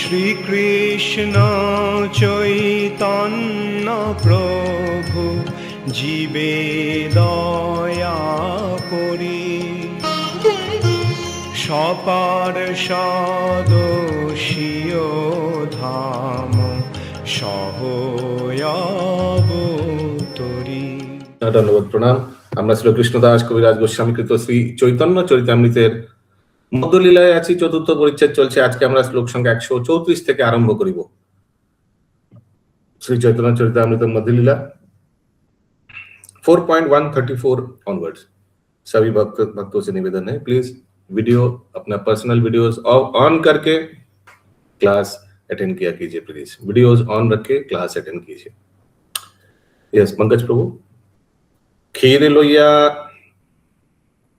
শ্রীকৃষ্ণ চৈতন্য প্রভু জীবে দয়া করি, সপার্ষদস্য ধাম সহয়াবতরি। ধন্যবাদ, প্রণাম। আমরা শ্রীকৃষ্ণ দাস কবিরাজ গোস্বামীকৃত শ্রী চৈতন্য চরিতামৃতের মধ্যলীলায় আছি, চতুর্থ পরিচ্ছেদ চলছে। আজকে আমরা শ্লোক সংখ্যা 134 থেকে আরম্ভ করিব। শ্রী চৈতন্য চরিতামৃতের মধ্যলীলা 4.134 ऑनवर्ड्स। सभी भक्तों से निवेदन है, प्लीज वीडियो अपना पर्सनल वीडियोस ऑन करके क्लास अटेंड किया कीजिए। प्लीज वीडियोस ऑन रख के क्लास अटेंड कीजिए। यस पंकज प्रभु। ক্ষীর লইয়া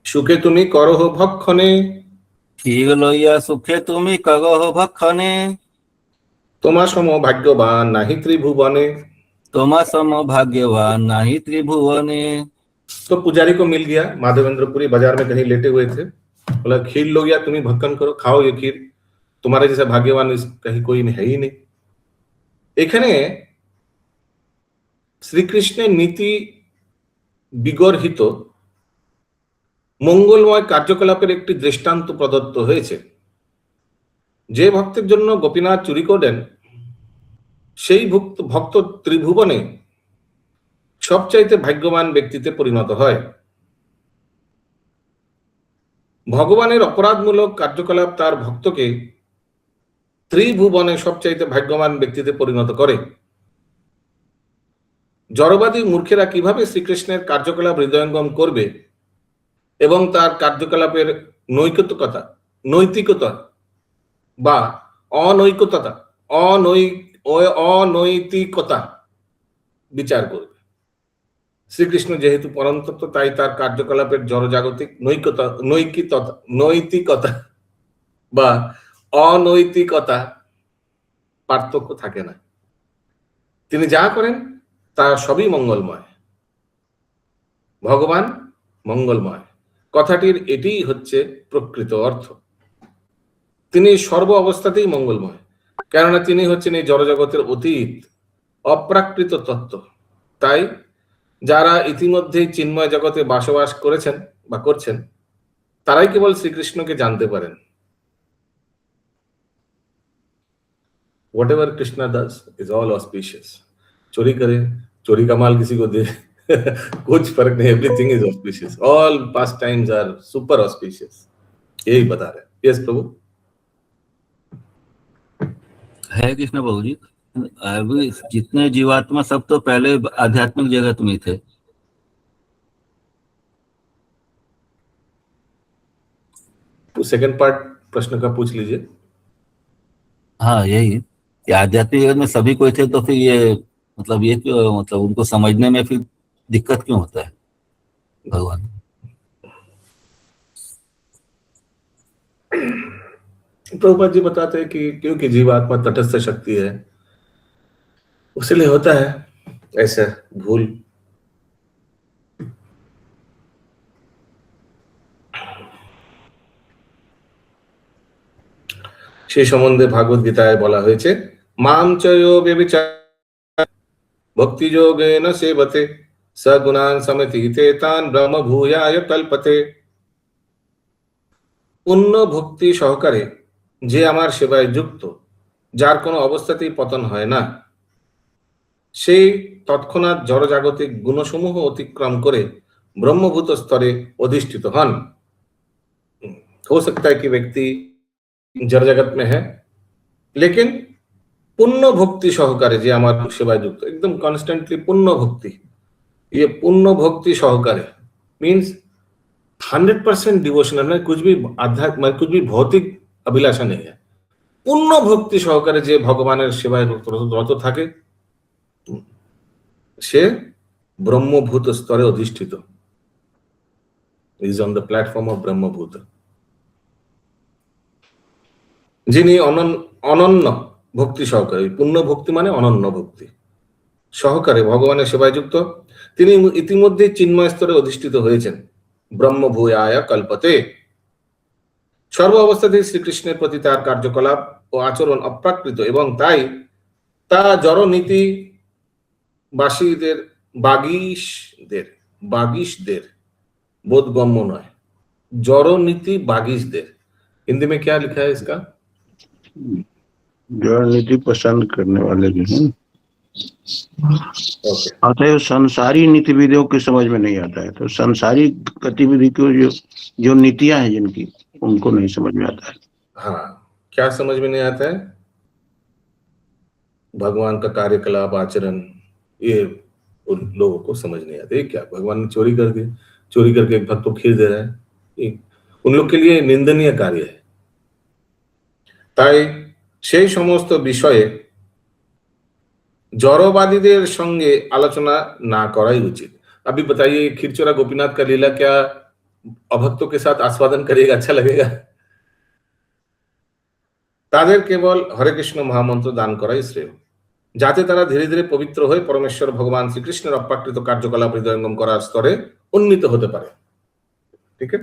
সুখে তুমি করহ ভক্ষণে, ক্ষীর লইয়া সুখে তুমি করহ ভক্ষণে, তোমা সম ভাগ্যবান নাহি ত্রিভুবনে। তোমা সম भाग्यवान नहीं त्रिभुवने। तो पुजारी को मिल गया, माधवेंद्रपुरी बाजार में कहीं लेटे हुए थे, बोला खीर लोगिया तुम्हें भक्कन करो, खाओ ये खीर, तुम्हारे जैसा भाग्यवान कहीं कोई है ही नहीं। এখানে শ্রীকৃষ্ণের নীতি বিগর্হিত মঙ্গলময় কার্যকলাপের একটি দৃষ্টান্ত প্রদত্ত হয়েছে। যে ভক্তের জন্য গোপীনাথ চুরি করলেন, সেই ভক্ত ত্রিভুবনে সবচাইতে ভাগ্যবান ব্যক্তিতে পরিণত হয়। ভগবানের অপরাধমূলক কার্যকলাপ তার ভক্তকে ত্রিভুবনে সবচাইতে ভাগ্যবান ব্যক্তিতে পরিণত করে। জড়বাদী মূর্খেরা কিভাবে শ্রীকৃষ্ণের কার্যকলাপ হৃদয়ঙ্গম করবে এবং তার কার্যকলাপের নৈতিকতা বা অনৈতিকতা বিচার করবে। শ্রীকৃষ্ণ যেহেতু পরম তত্ত্ব, তাই তার কার্যকলাপের জড়জাগতিক নৈতিকতা বা অনৈতিকতা পার্থক্য থাকে না। তিনি যা করেন তা সবই মঙ্গলময়। ভগবান মঙ্গলময় কথাটির এটিই হচ্ছে প্রকৃত অর্থ। তিনি সর্ব অবস্থাতেই মঙ্গলময়, কেননা তিনি হচ্ছেন এই জড়জগতের অতীত অপ্রাকৃত তত্ত্ব। তাই যারা ইতিমধ্যেই চিন্ময় জগতে বসবাস করেছেন বা করছেন, তারাই কেবল শ্রীকৃষ্ণকে জানতে পারেন। Whatever Krishna does is all auspicious. चोरी करे, चोरी का माल किसी को दे, कुछ फर्क नहीं, everything is auspicious, all past times are super auspicious, यही बता रहे हैं। यस प्रभु। है कृष्ण प्रभु जी, अभी जितने जीवात्मा सब तो पहले आध्यात्मिक जगत में थे। तो सेकंड पार्ट प्रश्न का पूछ लीजिए। हाँ यही कि आध्यात्मिक जगत में सभी कोई थे, तो फिर ये मतलब ये क्यों, मतलब उनको समझने में फिर दिक्कत क्यों होता है भगवान? प्रभुपाद जी बताते हैं कि क्योंकि जीवात्मा तटस्थ शक्ति है, उसलिए होता है ऐसा भूल। সেই সম্বন্ধে ভাগবত গীতায় বলা হয়েছে, মাম চয়ো ব্যভিচার ভক্তি যোগেন সেবতে সগুণান সমতীতে তান ব্রহ্ম ভূয়ায় কল্পতে। পূর্ণ ভক্তি সহকারে যে আমার সেবায় যুক্ত, যার কোনো অবস্থাতেই পতন হয় না, সেই তৎক্ষণাৎ জড়জাগতিক গুণসমূহ অতিক্রম করে ব্রহ্মভূত স্তরে অধিষ্ঠিত হন। हो सकता है कि व्यक्ति जड़ जगत में है, लेकिन पुण्य भक्ति सहकारे जे আমার সেবায় যুক্ত, एकदम कॉन्स्टेंटली पुण्य भक्ति, ये पुण्य भक्ति सहकारे मीन्स 100% डिवोशनल है, कुछ भी आध्यात्म कुछ भी भौतिक अभिलाषा नहीं है। पुण्य भक्ति सहकारे जे भगवाনের সেবায় রত থাকে, সে ব্রহ্মভূত স্তরে অধিষ্ঠিত, is on the platform of ব্রহ্মভূত। যিনি অনন্য ভক্তি সহকারে, পূর্ণ ভক্তি মানে অনন্য ভক্তি সহকারে ভগবানের সেবায় যুক্ত, তিনি ইতিমধ্যে চিন্ময় স্তরে অধিষ্ঠিত হয়েছেন। ব্রহ্মভূয়ায় কল্পতে, সর্ব অবস্থাতেই শ্রীকৃষ্ণের প্রতি তার কার্যকলাপ ও আচরণ অপ্রাকৃত এবং তাই তা জড়নীতি বাসীদের বাগিশদের बोधगम्य नয় जड़नीति बागिशদের हिंदी में क्या लिखा है इसका नीति पसंद करने वाले जो हैं ओके अतः संसारी नीतिविधियों की समझ में नहीं आता है, तो संसारी गतिविधि की जो नीतियां हैं जिनकी, उनको नहीं समझ में आता है। हाँ, क्या समझ में नहीं आता है? भगवान का कार्यकलाप आचरण ये उन लोगों को समझ नहीं आता है। क्या भगवान ने चोरी करके एक भक्त को खीर दे रहा है, उन लोग के लिए निंदनीय कार्य है। তাই সেই সমস্ত বিষয়ে जड़वादीদের সঙ্গে আলোচনা না করাই উচিত। अभी बताइए खीरचोरा गोपीनाथ का लीला क्या अभक्तों के साथ आस्वादन करिएगा, अच्छा लगेगा? তাদের কেবল হরে কৃষ্ণ মহামন্ত্র দান করাই শ্রেয়, যাতে তারা ধীরে ধীরে পবিত্র হয়ে পরমেশ্বর ভগবান শ্রীকৃষ্ণের অপ্রাকৃত কার্যকলাপ হৃদয়ঙ্গম করার স্তরে उन्नीत होते पारे। ठीक है,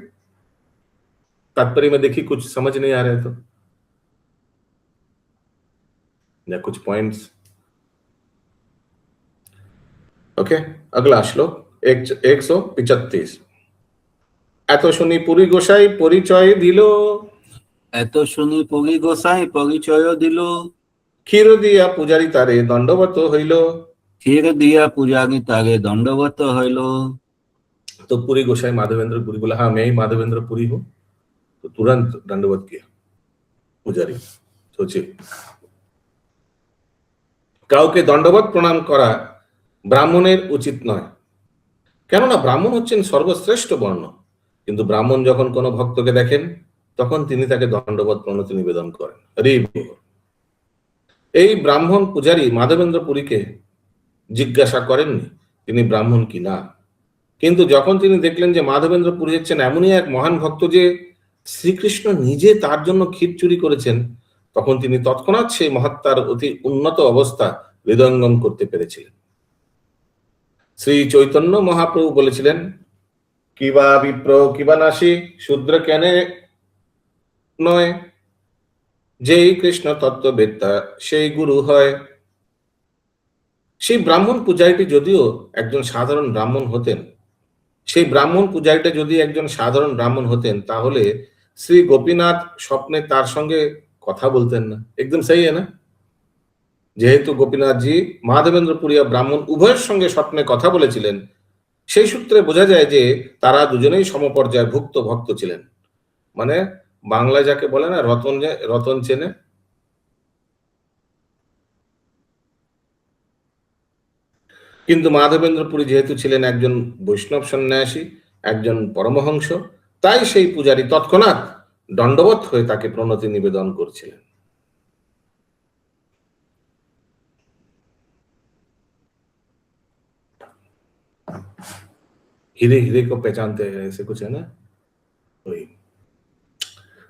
तात्पर्य में देखिए कुछ समझ नहीं आ रहे तो या कुछ पॉइंट्स। ओके, अगला श्लोक 135। এত শুনি পুরী গোসাই পরিচয় দিল, এত শুনি পুরী গোসাই পরিচয় দিল, ক্ষীর দিয়া পূজারি তারে দণ্ডবত হইল। ক্ষীর দিয়া পূজারি তারে দণ্ডবত হইল। तो पुरी गोसाई माधवेंद्र पुरी बोला, हाँ मैं ही माधवेंद्र पुरी हूं, तो तुरंत दंडवत किया पुजारी। सोचिए, কাউকে দণ্ডবত প্রণাম করা ব্রাহ্মণের উচিত নয়, কেননা ব্রাহ্মণ হচ্ছেন সর্বশ্রেষ্ঠ বর্ণ। কিন্তু ব্রাহ্মণ যখন কোনো ভক্তকে দেখেন তখন তিনি তাকে দণ্ডবত প্রণতি নিবেদন করেন। হরি বল। এই ব্রাহ্মণ পূজারী মাধবেন্দ্র পুরীকে জিজ্ঞাসা করেননি তিনি ব্রাহ্মণ কি না, কিন্তু যখন তিনি দেখলেন যে মাধবেন্দ্র পুরী হচ্ছেন এমনই এক মহান ভক্ত যে শ্রীকৃষ্ণ নিজে তার জন্য ক্ষীর চুরি করেছেন, তখন তিনি তৎক্ষণাৎ সেই মহাত্মার অতি উন্নত অবস্থা হৃদয়ঙ্গম করতে পেরেছিলেন। শ্রী চৈতন্য মহাপ্রভু বলেছিলেন, কিবা বিপ্র কিবা নাসি শূদ্র কেনে নয়, যেই কৃষ্ণ তত্ত্ববেত্তা সেই গুরু হয়। সেই ব্রাহ্মণ পূজারীটি যদিও একজন সাধারণ ব্রাহ্মণ হতেন, তাহলে শ্রী গোপীনাথ স্বপ্নে তার সঙ্গে কথা বলতেন না। একদম সেই না, যেহেতু গোপীনাথ জি মাধবেন্দ্র পুরী ব্রাহ্মণ উভয়ের সঙ্গে স্বপ্নে কথা বলেছিলেন, সেই সূত্রে বোঝা যায় যে তারা দুজনেই সমপর্যায়ের ভুক্ত ভক্ত ছিলেন। মানে বাংলায় যাকে বলে না রতন চেনে। কিন্তু মাধবেন্দ্র পুরী যেহেতু ছিলেন একজন বৈষ্ণব সন্ন্যাসী, একজন পরমহংস, তাই সেই পূজারী তৎক্ষণাৎ দণ্ডবত হয়ে তাকে প্রণতি নিবেদন করছিলেন। हीरे हीरे को पहचानते हैं, ऐसे कुछ है ना वही।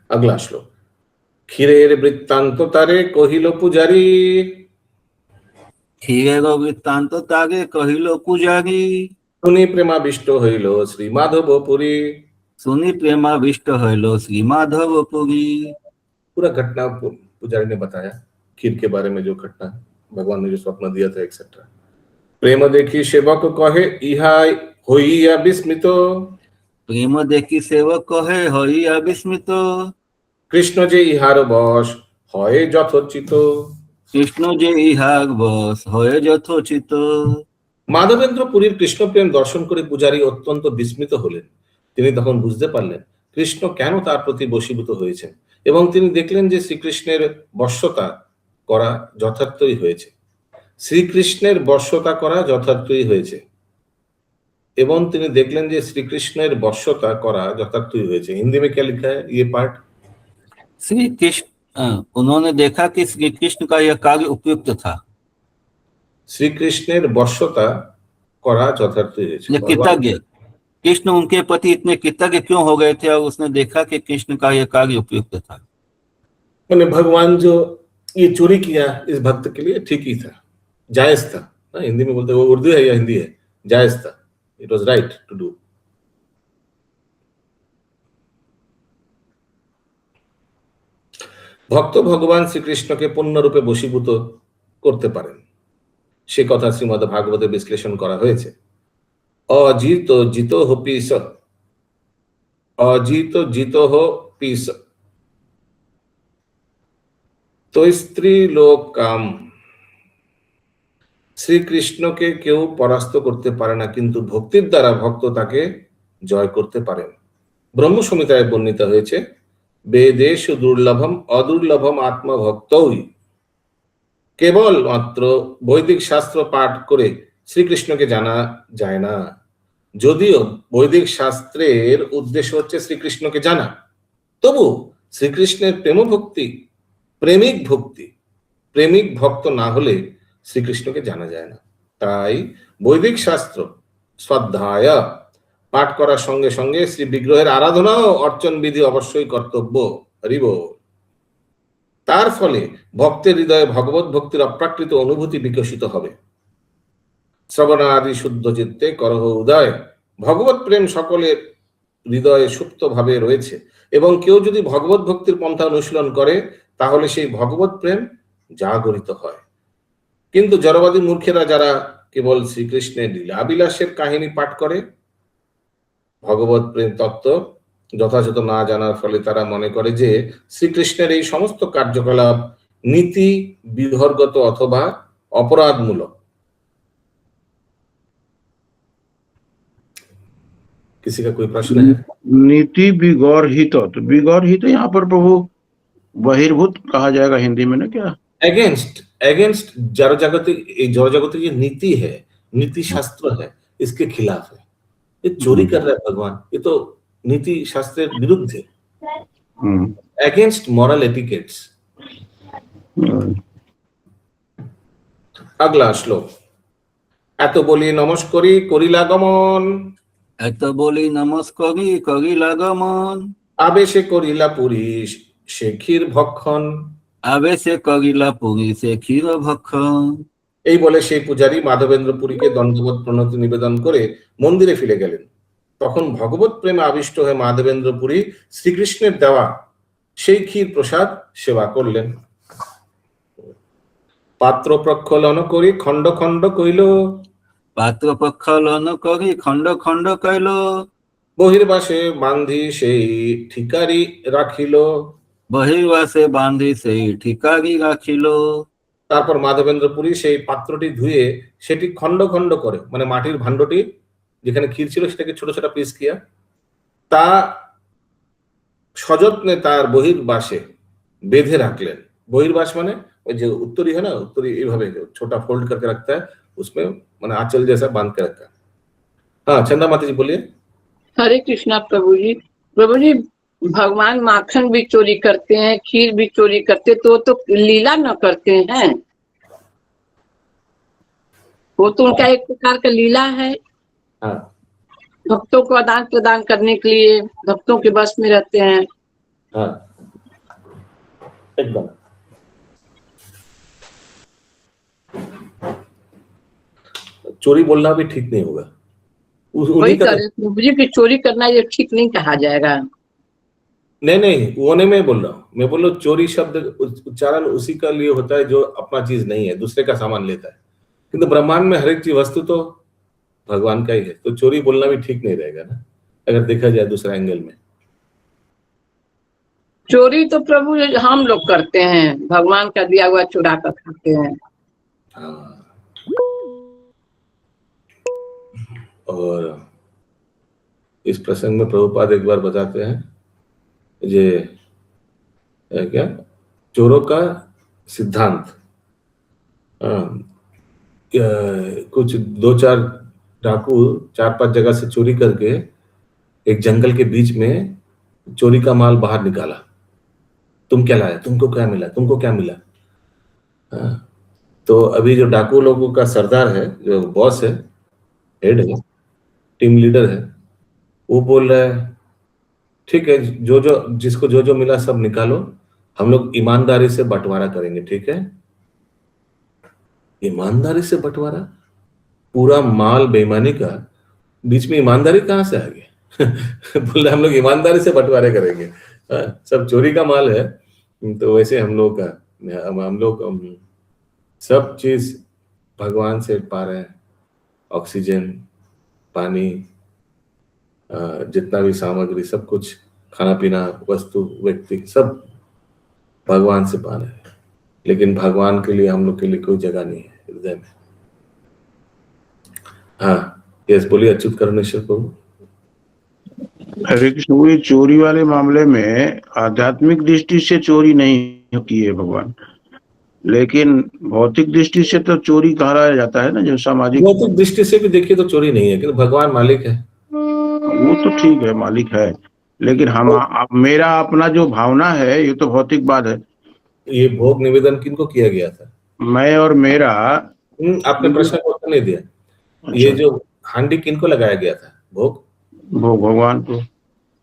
अगला श्लोक, ক্ষীরের বৃত্তান্ত তারে কহিল পূজারী, ক্ষীরের বৃত্তান্ত তারে কহিল পূজারী, শুনি প্রেমাবিষ্ট হইল শ্রী माधव पुरी। শুনি প্রেমাবিষ্ট হইল শ্রী माधव पुरी। पूरा घटना पुजारी ने बताया, खीर के बारे में जो घटना भगवान ने जो स्वप्न दिया था एक्सेट्रा। प्रेम देखी सेवक कहे इहा হইয়া বিস্মিত, প্রেম দেখি সেবক কহে হইয়া বিস্মিত, কৃষ্ণ যে ইহার বশ হয় যথোচিত। কৃষ্ণ যে ইহার বশ হয় যথোচিত। মাধবেন্দ্র পুরীর কৃষ্ণ প্রেম দর্শন করে পূজারী অত্যন্ত বিস্মিত হলেন। তিনি তখন বুঝতে পারলেন কৃষ্ণ কেন তার প্রতি বশীভূত হয়েছেন, এবং তিনি দেখলেন যে শ্রীকৃষ্ণের বশ্যতা করা যথার্থই হয়েছে। শ্রীকৃষ্ণের বশ্যতা করা যথার্থই হয়েছে এবং তিনি দেখলেন যে শ্রীকৃষ্ণের বশ্যতা করা যথার্থই হয়েছে। हिंदी में क्या लिखा है ये पार्ट? श्री कृष्ण उन्होंने देखा कि श्री कृष्ण का यह कार्य उपयुक्त था। শ্রীকৃষ্ণের বশ্যতা করা যথার্থই হয়েছে। कृतज्ञ, कृष्ण उनके प्रति इतने कृतज्ञ क्यों हो गए थे, और उसने देखा कि कृष्ण का यह कार्य उपयुक्त था। मैंने भगवान जो ये चोरी किया इस भक्त के लिए ठीक ही था, जायज था। हिंदी में बोलते, वो उर्दू है या हिंदी है, जायज था, it was right to do. ভক্ত ভগবান শ্রীকৃষ্ণকে পূর্ণরূপে বশীভূত করতে পারেন, সে কথা শ্রীমদ্ ভাগবতে বিশ্লেষণ করা হয়েছে। অজিত জিত পিস, অজিত জিত পিস, তো স্ত্রী লোক কাম। শ্রীকৃষ্ণকে কেউ পরাস্ত করতে পারে না, কিন্তু ভক্তির দ্বারা ভক্ত তাকে জয় করতে পারেন। ব্রহ্ম সংহিতায় বর্ণিত হয়েছে, বেদেশু দুর্লভম অদুর্লভম আত্মভক্তই। কেবল মাত্র বৈদিক শাস্ত্র পাঠ করে শ্রীকৃষ্ণকে জানা যায় না, যদিও বৈদিক শাস্ত্রের উদ্দেশ্য হচ্ছে শ্রীকৃষ্ণকে জানা, তবু শ্রীকৃষ্ণের প্রেমিক ভক্ত না হলে শ্রীকৃষ্ণকে জানা যায় না। তাই বৈদিক শাস্ত্র শ্রদ্ধায় পাঠ করার সঙ্গে সঙ্গে শ্রী বিগ্রহের আরাধনা ও অর্চন বিধি অবশ্যই কর্তব্য। হরি বল। তার ফলে ভক্তের হৃদয়ে ভগবত ভক্তির অপ্রাকৃত অনুভূতি বিকশিত হবে। শ্রবণাদি শুদ্ধ চিত্তে করহ উদয়। ভগবত প্রেম সকলের হৃদয়ে সুপ্ত ভাবে রয়েছে, এবং কেউ যদি ভগবত ভক্তির পন্থা অনুশীলন করে তাহলে সেই ভগবত প্রেম জাগরিত হয়। কিন্তু জড়বাদী মূর্খেরা যারা কেবল শ্রীকৃষ্ণের লীলাবিলাসের কাহিনী পাঠ করে, ভগবত প্রেম তত্ত্ব যথাযথ না জানার ফলে তারা মনে করে যে শ্রীকৃষ্ণের এই সমস্ত কার্যকলাপ নীতি বিহর্গত অথবা অপরাধমূলক। किसी का कोई प्रश्न है? नीति विगौरहित, तो विगौरहित यहाँ पर प्रभु बहिर्भूत कहा जाएगा हिंदी में ना, क्या अगेंस्ट जड़जागतिक, जड़जागतिक ये नीति है, नीति शास्त्र है, इसके खिलाफ है। ये चोरी कर रहा है भगवान, ये तो नीति शास्त्र विरुद्ध है, अगेंस्ट मॉरल एटिकेट्स। अगला श्लोक। এত বলি নমস্করি করিলা গমন, এত বলি নমস্করি করিলা গমন, আবেশে করিলা পুরী সে ক্ষীর ভক্ষণ। আবেশে করিলা পুরী সে ক্ষীর ভক্ষণ। এই বলে সেই পূজারী মাধবেন্দ্র পুরীকে দণ্ডবোধ প্রণতি নিবেদন করে মন্দিরে ফিরে গেলেন। তখন ভগবত প্রেমে আবিষ্ট হয়ে মাধবেন্দ্র পুরী শ্রীকৃষ্ণের দেওয়া সেই ক্ষীর প্রসাদ সেবা করলেন। পাত্র প্রক্ষালন করি খণ্ড খণ্ড কইল, পাত্র প্রক্ষালন করি খণ্ড খণ্ড কইল, বহির্বাসে বান্ধি সেই ঠিকারি রাখিল। বহির্বাসে বান্ধি সেই ঠিকারি রাখিল। তারপর মাধবেন্দ্র পুরী সেই পাত্রটি ধুয়ে সেটি খণ্ড খণ্ড করে, মানে মাটির ভাণ্ডটি যেখানে ক্ষীর ছিল সেটাকে ছোট ছোট পিস কিয়া, তা সযত্নে তার বহির্বাসে বেঁধে রাখলেন। বহির্বাস মানে ওই যে उत्तरी है ना, उत्तरी এইভাবে छोटा फोल्ड करके रखता है, उसमें माने आंचल जैसा बांध के रखा है। हाँ चंदा माता जी बोलिए। हरे कृष्णा प्रभु जी। प्रभु जी, भगवान माखन भी चोरी करते हैं, खीर भी चोरी करते, तो लीला न करते हैं, वो तो उनका एक प्रकार का लीला है। हाँ। भक्तों को आदान प्रदान करने के लिए भक्तों के बस में रहते हैं। हाँ एकदम। चोरी बोलना भी ठीक नहीं होगा। वही प्रभु जी की चोरी करना ये ठीक नहीं कहा जाएगा। नहीं वो नहीं मैं बोल रहा हूँ, मैं बोल रहा हूँ चोरी शब्द उच्चारण उसी का लिए होता है जो अपना चीज नहीं है, दूसरे का सामान लेता है। किंतु ब्रह्मांड में हर एक चीज वस्तु तो भगवान का ही है, तो चोरी बोलना भी ठीक नहीं रहेगा ना, अगर देखा जाए दूसरा एंगल में। चोरी तो प्रभु हम लोग करते हैं, भगवान का दिया हुआ चुरा कर खाते हैं। हाँ। और इस प्रसंग में प्रभुपाद एक बार बताते हैं ये क्या चोरों का सिद्धांत। कुछ 2-4 डाकू 4-5 जगह से चोरी करके एक जंगल के बीच में चोरी का माल बाहर निकाला। तुम क्या लाया, तुमको क्या मिला, तुमको क्या मिला। तो अभी जो डाकू लोगों का सरदार है, जो बॉस है, हेड है, टीम लीडर है, वो बोल रहा है ठीक है, जो जिसको जो मिला सब निकालो, हम लोग ईमानदारी से बंटवारा करेंगे, ठीक है। ईमानदारी से बंटवारा, पूरा माल बेईमानी का, बीच में ईमानदारी कहाँ से आ गई। बोल रहे हम लोग ईमानदारी से बंटवारे करेंगे। सब चोरी का माल है, तो वैसे हम लोग का हम लोग सब चीज भगवान से पा रहे हैं। ऑक्सीजन, पानी, जितना भी सामग्री, सब कुछ, खाना पीना, वस्तु, व्यक्ति, सब भगवान से पा रहे हैं। लेकिन भगवान के लिए हम लोग के लिए कोई जगह नहीं है हृदय में। हाँ, यस, बोलिए अच्युत करुणेश्वर प्रभु। हरे कृष्ण, वो ये चोरी वाले मामले में आध्यात्मिक दृष्टि से चोरी नहीं की है भगवान, लेकिन भौतिक दृष्टि से तो चोरी कहा जाता है ना, जो सामाजिक। भौतिक दृष्टि से भी देखिए तो चोरी नहीं है, क्योंकि भगवान मालिक है। वो तो ठीक है, मालिक है, लेकिन मेरा अपना जो भावना है, ये तो भौतिक बात है। ये भोग निवेदन किनको किया गया था? मैं और मेरा। आपने प्रश्न को उत्तर नहीं दिया। ये जो हांडी किनको लगाया गया था भोग? वो भगवान को।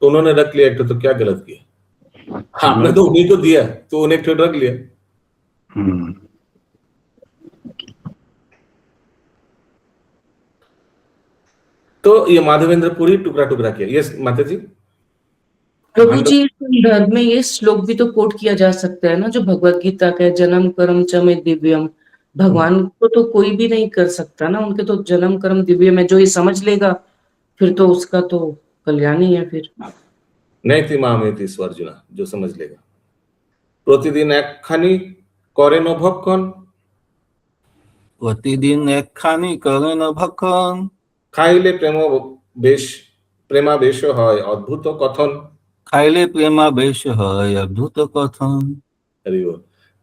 तो उन्होंने रख लिया एक तो क्या गलत किया? आपने तो उन्हीं को दिया, तो उन्हें क्यों रख लिया? तो ये माधवेंद्रपुरी टुकड़ा टुकड़ा किया। यस माता जी। प्रभु जी, इस संदर्भ में ये श्लोक भी तो कोट किया जा सकता है ना, जो भगवत गीता का है, जन्म कर्म च में दिव्यम। भगवान को तो कोई भी नहीं कर सकता ना, उनके तो जन्म कर्म दिव्य में, जो ये समझ लेगा फिर तो उसका तो कल्याण ही है। फिर नहीं थी माँ में थी स्वर्जुना, जो समझ लेगा। प्रतिदिन एक खानी करे न भक्षण, प्रतिदिन एक खानी करे न भक्षण, खाइले प्रेमावेश হয় অদ্ভুত কথন। खाइले प्रेमावेश है अद्भुत कथन। अरे वो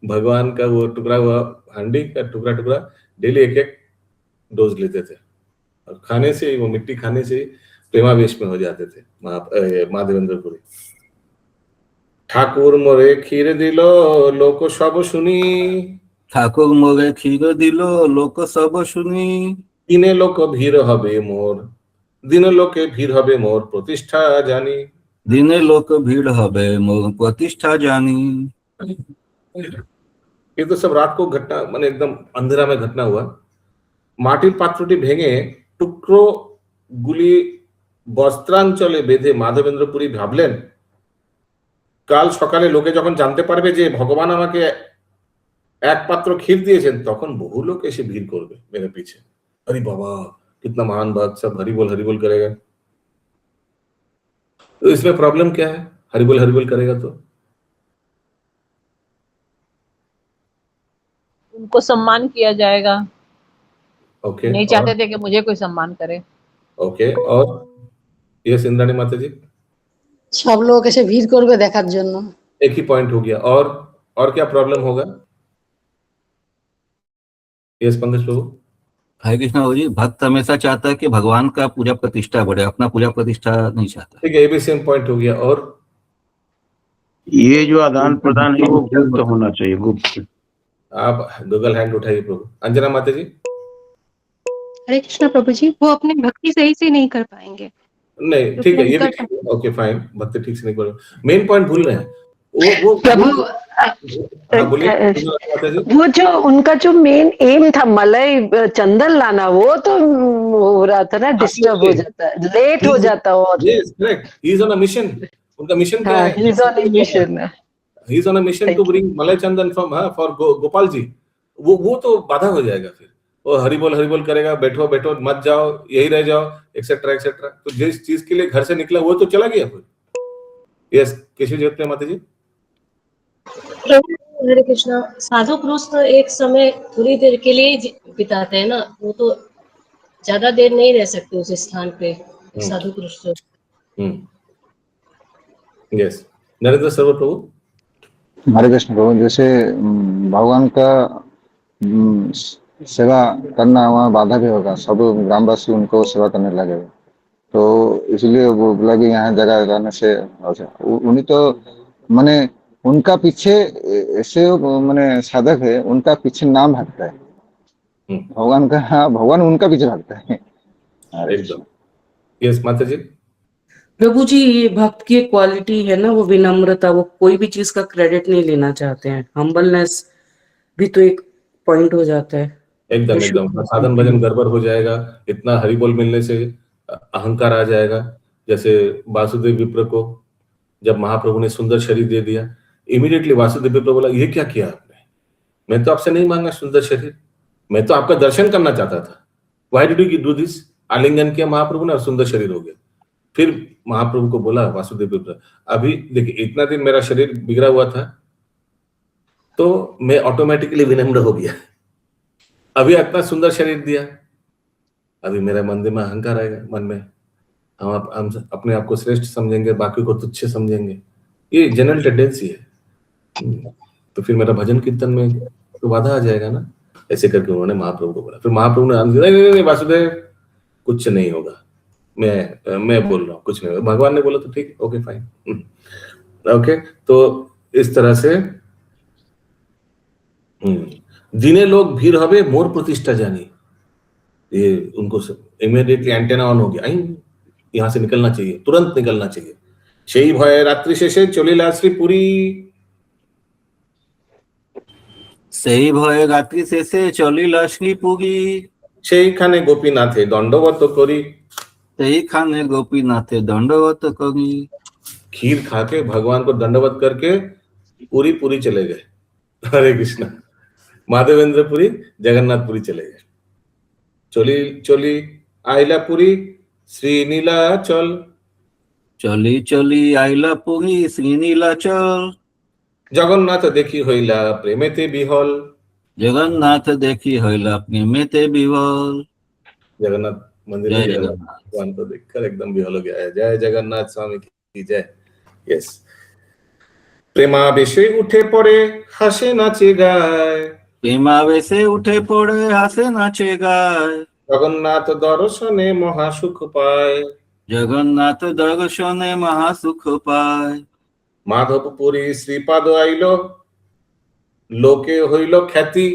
भगवान का वो टुकड़ा हुआ हांडी का टुकड़ा टुकड़ा डेली एक एक डोज लेते थे, और खाने से ही, वो मिट्टी खाने से ही प्रेमावेश में हो जाते थे माधवेंद्रपुरी। ठाकुर मोरे खीर दिलो लोक सब सुनी, ठाकुर मोरे खीर दिलो लोक सब सुनी, दिने लोक भीड़ हबे मोर, दिन लोके भीड़ हबे मोर प्रतिष्ठा जानी। दिने लोक भीड़ हबे मोर प्रतिष्ठा जानी। ये तो सब रात को घटना, माने एकदम अंधेरा में घटना हुआ। माटिर पात्रটি ভেঙে টুকরো গুলি বস্ত্রাঞ্চলে বেঁধে মাধবেন্দ্রপুরী ভাবলেন, কাল সকালে লোকে যখন জানতে পারবে যে ভগবান আমাকে এক পাত্র ক্ষীর দিয়েছেন, তখন বহু লোক এসে ভিড় করবে मेरे पीछे। अरे बाबा, कितना महान भक्त, सब हरि बोल करेगा। तो इसमें प्रॉब्लम क्या है? हरि बोल करेगा तो उनको सम्मान किया जाएगा। ओके, नहीं चाहते थे कि मुझे कोई सम्मान करे। ओके। और ये इंद्राणी माता जी, সব লোক এসে ভিড় করবে দেখার জন্য। एक ही पॉइंट हो गया। और क्या प्रॉब्लम होगा? यस पंकज प्रभु। हरे कृष्ण जी, भक्त हमेशा चाहता है कि भगवान का पूजा प्रतिष्ठा बढ़े, अपना पूजा प्रतिष्ठा नहीं चाहता। ठीक है, ये भी सेम पॉइंट हो गया। और ये जो आदान प्रदान है वो गुप्त होना चाहिए, गुप्त। आप गूगल हैंड उठाइए प्रभु। अंजना माता जी। हरे कृष्णा प्रभु जी, वो अपनी भक्ति सही से नहीं कर पाएंगे। नहीं, ठीक है, ये भी ठीक है। ओके फाइन, भक्ति ठीक से नहीं कर, मेन पॉइंट भूल रहे हैं। वो प्रभु, हाँ, बोलिए माता जी। वो जो उनका जो मेन एम था मलाई चंदन लाना, वो तो हो रहा था ना, डिस्टर्ब हो जाता है, लेट हो जाता है। और yes correct, he is on a mission. उनका मिशन क्या है? He is on a mission. He is on a mission to bring malai chandan from for Gopal ji. वो तो बाधा हो जाएगा फिर। वो हरि बोल करेगा, बैठो बैठो मत जाओ, यही रह जाओ, एक्सेट्रा एक्सेट्रा। तो जिस चीज के लिए घर से निकला वो तो चला गया फिर। यस केशव जी माता जी। हरे कृष्णा, साधु पुरुष तो एक समय थोड़ी देर के लिए बिताते हैं ना, वो तो ज्यादा देर नहीं रह सकते उस स्थान पे, साधु पुरुष तो। यस नरेंद्र सर्व प्रभु। हरे कृष्ण प्रभु, जैसे भगवान का सेवा करना वहाँ बाधा भी होगा, सब ग्रामवासी उनको सेवा करने लगेगा, तो इसलिए वो बोला कि यहाँ जगह रहने से उन्हीं तो माने उनका पीछे ऐसे माने साधक है, उनका पीछे नाम भागता है भगवान का। हाँ, भगवान उनका पीछे भागता है एकदम। यस माता जी। प्रभु जी, ये भक्त की क्वालिटी है ना, वो विनम्रता, वो कोई भी चीज का क्रेडिट नहीं लेना चाहते हैं। हम्बलनेस भी तो एक पॉइंट हो जाता है। एकदम साधन भजन गड़बड़ हो जाएगा, इतना हरि बोल मिलने से अहंकार आ जाएगा। जैसे वासुदेव विप्र को जब महाप्रभु ने सुंदर शरीर दे दिया, इमीडिएटली वासुदेव विप्र बोला, ये क्या किया आपने? मैं तो आपसे नहीं मांगा सुंदर शरीर, मैं तो आपका दर्शन करना चाहता था। Why did you do this? आलिंगन किया महाप्रभु ने और सुंदर शरीर हो गया। फिर महाप्रभु को बोला वासुदेव विप्र, अभी देखिए इतना दिन मेरा शरीर बिगड़ा हुआ था तो मैं ऑटोमेटिकली विनम्र हो गया, अभी इतना सुंदर शरीर दिया, अभी मेरा मन में अहंकार आएगा, मन में हम अपने आप को श्रेष्ठ समझेंगे, बाकी को तुच्छ समझेंगे, ये जनरल टेंडेंसी है। तो फिर मेरा भजन कीर्तन में तो बाधा आ जाएगा ना। ऐसे करके उन्होंने महाप्रभु को बोला। फिर महाप्रभु ने आंसर दिया, नहीं वासुदेव कुछ नहीं होगा, मैं बोल रहा हूँ कुछ नहीं होगा। भगवान ने बोला तो ठीक, ओके फाइन, ओके। तो इस तरह से दिने लोग भीड़ हवे मोर प्रतिष्ठा जानी, ये उनको इमीडिएटली एंटेना ऑन हो गया, यहाँ से निकलना चाहिए, तुरंत निकलना चाहिए। সেই ভয়ে রাত্রি শেষে চলিলা শ্রীপুরী, সেই ভয়ে রাত্রি শেষে চলিলা শ্রীপুরী, সেইখানে গোপীনাথে দণ্ডবত করি, সেইখানে গোপীনাথে दंडवत करी। खीर खा के भगवान को दंडवत करके पूरी पूरी चले गए। हरे कृष्णा, माधवेंद्रपुरी जगन्नाथपुरी चले गए। चली चली आइला पुरी श्रीनीलाचल, चली चली आइला पुरी श्रीनीलाचल, जगन्नाथ देखी हইলা प्रेमेते बिहल, जगन्नाथ देखी हइला प्रेमेते विवल। जगन्नाथ मंदिर में भगवान को देखकर एकदम बिहल हो गया है। जय जगन्नाथ स्वामी की जय। यस, प्रेमावेशे उठे पड़े हासे नाचे गाय, प्रेमावेशे उठे पड़े हासे नाचे गाय, जगन्नाथ दर्शने महासुख पाए, जगन्नाथ दर्शने महासुख पाय। माधवपुरी श्रीपाद आइलो लोके हইল খ্যাতি,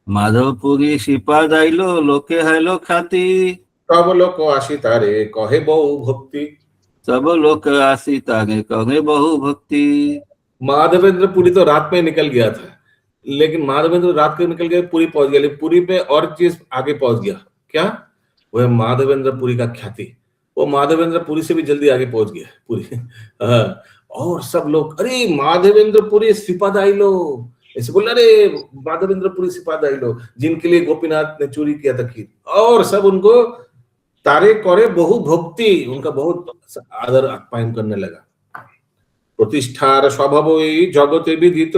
माधवपुरी श्रीपाद आइलो लोके हइलो ख्याति, सब लोक आसी तारे कहे बहु भक्ति, सब लोग आसी तारे कहे बहु भक्ति। माधवेंद्रपुरी तो रात में निकल गया था, लेकिन माधवेंद्र रात को निकल गया, पूरी पहुंच गया, लेकिन पूरी पे और चीज आगे पहुंच गया। क्या? वह माधवेंद्रपुरी का ख्याति, वो माधवेंद्रपुरी से भी जल्दी आगे पहुंच गया पूरी। और सब लोग अरे माधवेंद्रपुरी श्रीपाद आइलो ऐसे बोल, अरे माधवेंद्रपुरी श्रीपाद आइलो जिनके लिए गोपीनाथ ने चोरी किया था खीर, और सब उनको तारे करे बहु भक्ति, उनका बहुत आदर आप्यायन करने लगा। प्रतिष्ठार स्वभावई जगते विदित,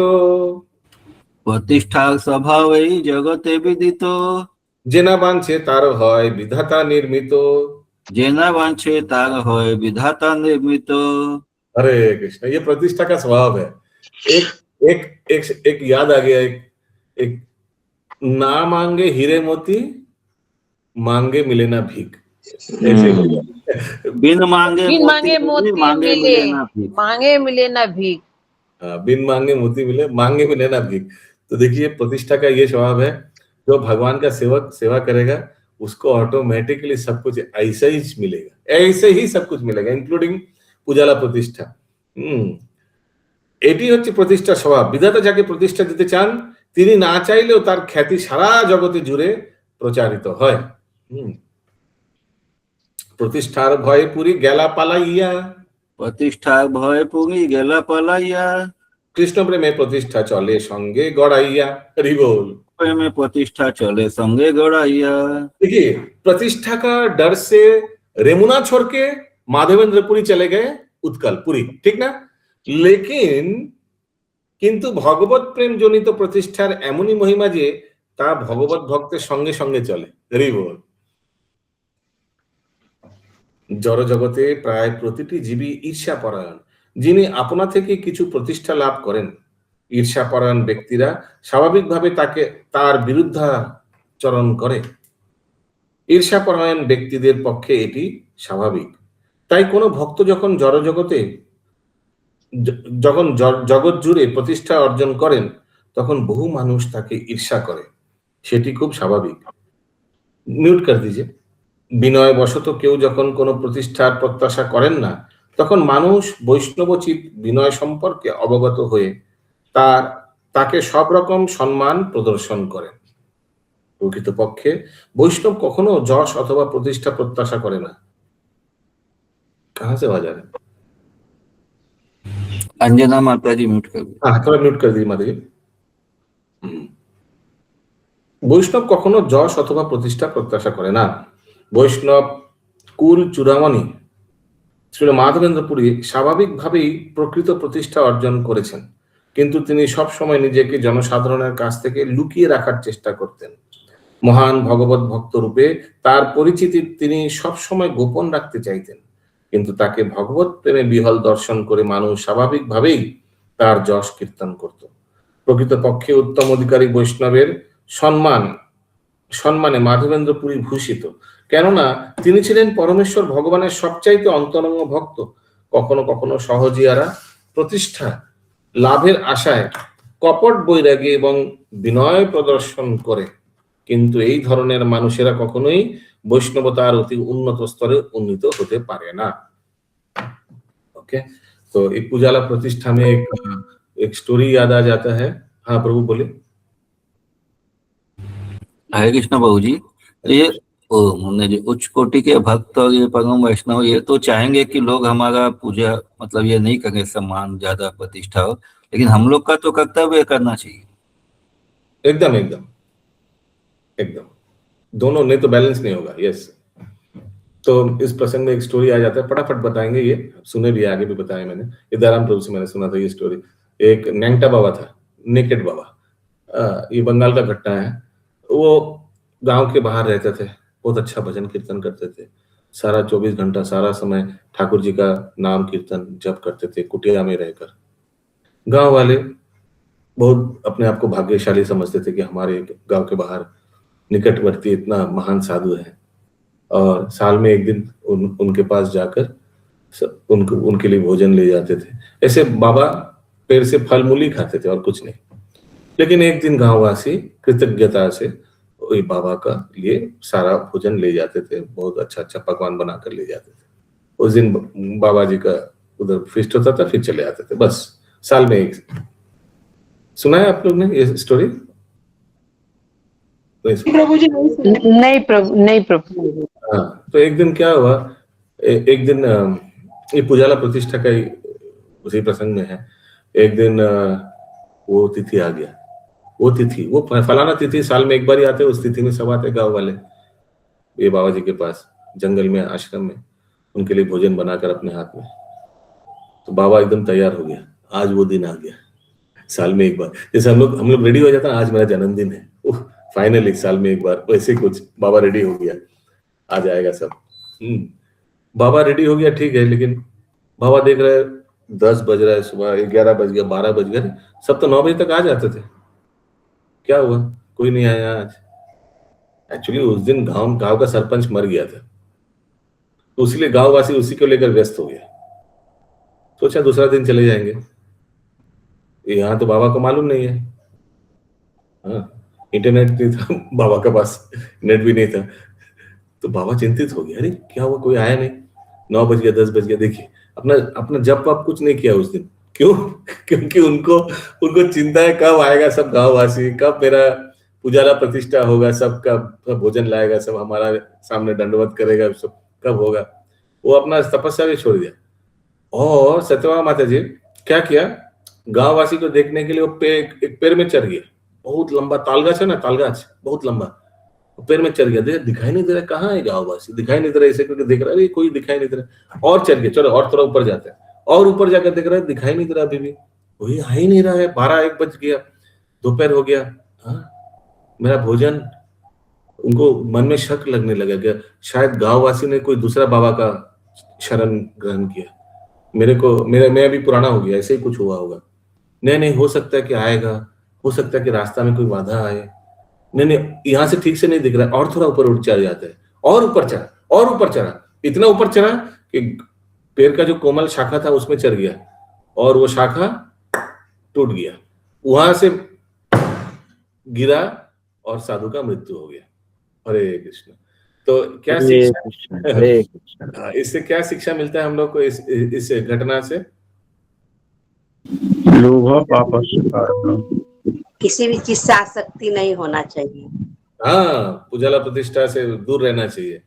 प्रतिष्ठार स्वभावई जगते विदित, जेना बांछे तार হয় विधाता निर्मित, जेना बांछे तार হয় विधाता निर्मित। हरे कृष्ण, ये प्रतिष्ठा का स्वभाव है। एक याद आ गया, एक ना मांगे हीरे मोती, मांगे मिले ना भीख। बिन मांगे मोती मिले, मांगे मिले ना भीख। बिन मांगे मोती मिले, मांगे मिले ना भीख। तो देखिए प्रतिष्ठा का ये स्वभाव है, जो भगवान का सेवक सेवा करेगा उसको ऑटोमेटिकली सब कुछ ऐसा ही मिलेगा, ऐसे ही सब कुछ मिलेगा, इंक्लूडिंग পূজালা প্রতিষ্ঠা। এটি হচ্ছে প্রতিষ্ঠা স্বভাব। বিধাতা যাকে প্রতিষ্ঠা দিতে চান তিনি না চাইলেও তার খ্যাতি সারা জগতে জুড়ে প্রচারিত হয়। প্রতিষ্ঠার ভয়ে পুরি গেলা পালাইয়া, प्रतिष्ठार भय पुरी गेला पलाइया, কৃষ্ণ প্রেমে প্রতিষ্ঠা চলে সঙ্গে গড়াইয়া। হরি बोल। में प्रतिष्ठा चले संगे गड़ाइया। देखिए प्रतिष्ठा का डर से रेमुना छोड़ के माधवेंद्रपुरी चले गए उत्कल पुरी, ठीक ना? लेकिन किंतु भगवत प्रेम जनित प्रतिष्ठार एमनी महिमा जे ता भगवत भक्तेर संगे संगे चले। हरि बोल। जड़ जगते प्राय प्रतिटी जीवी ईर्ष्यापरायण, যিনি আপনা থেকে কিছু প্রতিষ্ঠা লাভ করেন, ঈর্ষাপরায়ণ ব্যক্তিরা স্বাভাবিকভাবে তাকে তার বিরুদ্ধাচরণ করে। ঈর্ষাপরায়ণ ব্যক্তিদের পক্ষে এটি স্বাভাবিক। তাই কোনো ভক্ত যখন জগৎ জুড়ে প্রতিষ্ঠা অর্জন করেন তখন বহু মানুষ তাকে ঈর্ষা করে, সেটি খুব স্বাভাবিক। মিউট করে দিয়েছে। বিনয়বশত কেউ যখন কোনো প্রতিষ্ঠার প্রত্যাশা করেন না তখন মানুষ বৈষ্ণবচিত বিনয় সম্পর্কে অবগত হয়ে তাকে সব রকম সম্মান প্রদর্শন করেন। প্রকৃতপক্ষে বৈষ্ণব কখনো যশ অথবা প্রতিষ্ঠা প্রত্যাশা করে না। कहां से आवाज आ रहा है? अंजना माता जी म्यूट कर दिए। हाँ, थोड़ा म्यूट कर दीजिए माता जी। বৈষ্ণব কখনো যশ অথবা প্রতিষ্ঠা প্রত্যাশা করে না। বৈষ্ণব কুল চূড়ামণি শ্রী মাধবেন্দ্র পুরী স্বাভাবিকভাবেই প্রকৃত প্রতিষ্ঠা অর্জন করেছেন, কিন্তু তিনি সব সময় নিজেকে জনসাধারণের কাছ থেকে লুকিয়ে রাখার চেষ্টা করতেন। মহান ভগবত ভক্ত রূপে তার পরিচিতি তিনি সব সময় গোপন রাখতে চাইতেন, কিন্তু তাকে ভগবত প্রেমে বিহল দর্শন করে মানুষ স্বাভাবিকভাবেই তার যশ কীর্তন করত। প্রকৃতপক্ষে উত্তম অধিকারী বৈষ্ণবের সম্মানে মাধবেন্দ্র পুরী ভূষিত, কেননা তিনি ছিলেন পরমেশ্বর ভগবানের সবচাইতে অন্তরঙ্গ ভক্ত। কখনো কখনো সহজিয়ারা প্রতিষ্ঠা লাভের আশায় কপট বৈরাগী এবং বিনয় প্রদর্শন করে, কিন্তু এই ধরনের মানুষেরা কখনোই বৈষ্ণবতার অতি উন্নত স্তরে উন্নীত হতে পারে না। ओके, तो एक पूजाला प्रतिष्ठा में एक स्टोरी याद आ जाता है। हाँ प्रभु बोले। हरे कृष्ण बाबू जी, ये जो उच्च कोटि के भक्त और ये परम वैष्णव ये तो चाहेंगे कि लोग हमारा पूजा मतलब ये नहीं करें, सम्मान ज्यादा प्रतिष्ठा हो, लेकिन हम लोग का तो कर्तव्य करना चाहिए। एकदम एकदम एकदम, दोनों नहीं तो बैलेंस नहीं होगा। यस, तो इस प्रसंग में एक स्टोरी आ जाता है, फटाफट बताएंगे। ये सुने भी, आगे भी बताया मैंने, इदाराम प्रभु से मैंने सुना था ये स्टोरी। एक नेंगटा बाबा था, नेकेड बाबा, ये बंगाल का घटना है। वो गांव के बाहर रहते थे, बहुत अच्छा भजन कीर्तन करते थे, सारा 24 घंटा सारा समय ठाकुर जी का नाम कीर्तन जप करते थे कुटिया में रहकर। गांव वाले बहुत अपने आप को भाग्यशाली समझते थे कि हमारे गांव के बाहर निकटवर्ती इतना महान साधु है, और साल में एक दिन उनके पास जाकर उनके लिए भोजन ले जाते थे। ऐसे बाबा पेड़ से फल मूल ही खाते थे और कुछ नहीं। लेकिन एक दिन गांववासी कृतज्ञता से वही बाबा का लिए सारा भोजन ले जाते थे, बहुत अच्छा अच्छा पकवान बनाकर ले जाते थे। उस दिन बाबा जी का उधर फिस्ट होता था, फिर चले आते थे, बस साल में एक। सुना है आप लोग ने ये स्टोरी? प्रभु जी नहीं प्रभु। हाँ, तो एक दिन क्या हुआ, एक दिन ये पूजाला प्रतिष्ठा का ही उसी प्रसंग में है। एक दिन वो तिथि आ गया, वो फलाना तिथि साल में एक बार ही आते, उस तिथि में सब आते गांव वाले ये बाबा जी के पास जंगल में आश्रम में, उनके लिए भोजन बनाकर अपने हाथ में। तो बाबा एकदम तैयार हो गया, आज वो दिन आ गया, साल में एक बार। जैसे हम लोग रेडी हो जाता है, आज मेरा जन्मदिन है, फाइनली साल में एक बार, वैसे कुछ बाबा रेडी हो गया, आ जाएगा सब। बाबा रेडी हो गया, ठीक है, लेकिन बाबा देख रहे 10 बज रहा है सुबह, 11 बज गया, 12 बज गए, सब तो 9 बजे तक आ जाते थे। क्या हुआ, कोई नहीं आया आज? एक्चुअली उस दिन गांव का सरपंच मर गया था, तो इसलिए गांववासी उसी को लेकर व्यस्त हो गया। सोचा दूसरा दिन चले जाएंगे, यहाँ तो बाबा को मालूम नहीं है। हाँ, इंटरनेट नहीं था बाबा के पास, नेट भी नहीं था। तो बाबा चिंतित हो गया, अरे क्या हुआ, कोई आया नहीं, 9 बज गया, 10 बज गया। देखिए अपना जप वप कुछ नहीं किया उस दिन। क्यों? क्योंकि उनको चिंता है कब आएगा सब गांववासी, कब मेरा पूजाला प्रतिष्ठा होगा, सबका भोजन लाएगा, सब हमारा सामने दंडवत करेगा, सब कब होगा। वो अपना तपस्या भी छोड़ दिया। और सत्यवा माता जी क्या किया, गांववासी को देखने के लिए वो एक पेड़ में चढ़ गया, बहुत लंबा तालगाछ है ना, तालगाछ बहुत लंबा, पेड़ में चढ़ गया। दिखाई नहीं दे रहा, कहाँ है गांववासी, दिखाई नहीं दे रहा, ऐसे करके देख रहा है, कोई दिखाई नहीं दे रहा, और चढ़ गया, चलो और थोड़ा ऊपर जाते हैं, और ऊपर जाकर देख रहा है, दिखाई नहीं दे रहा, अभी भी वही आ ही नहीं रहा है। 12-1 बज गया, दोपहर हो गया, हाँ मेरा भोजन। उनको मन में शक लगने लगा कि शायद गांववासी ने कोई दूसरा बाबा का शरण ग्रहण किया, मैं अभी पुराना हो गया, ऐसे ही कुछ हुआ होगा। नहीं, हो सकता है कि आएगा, हो सकता है कि रास्ता में कोई बाधा आए। नहीं, यहाँ से ठीक से नहीं दिख रहा है, और थोड़ा ऊपर उठ चढ़ जाता है, और ऊपर चढ़ा, इतना ऊपर चढ़ा कि पेड़ का जो कोमल शाखा था उसमें चढ़ गया, और वो शाखा टूट गया, वहां से गिरा और साधु का मृत्यु हो गया। हरे कृष्ण। तो क्या शिक्षा, इससे क्या शिक्षा मिलता है हम लोग को इस घटना से? लोभ पापस्य कारणम, किसी भी चीज से आसक्ति नहीं होना चाहिए। हाँ, पूजाला प्रतिष्ठा से दूर रहना चाहिए।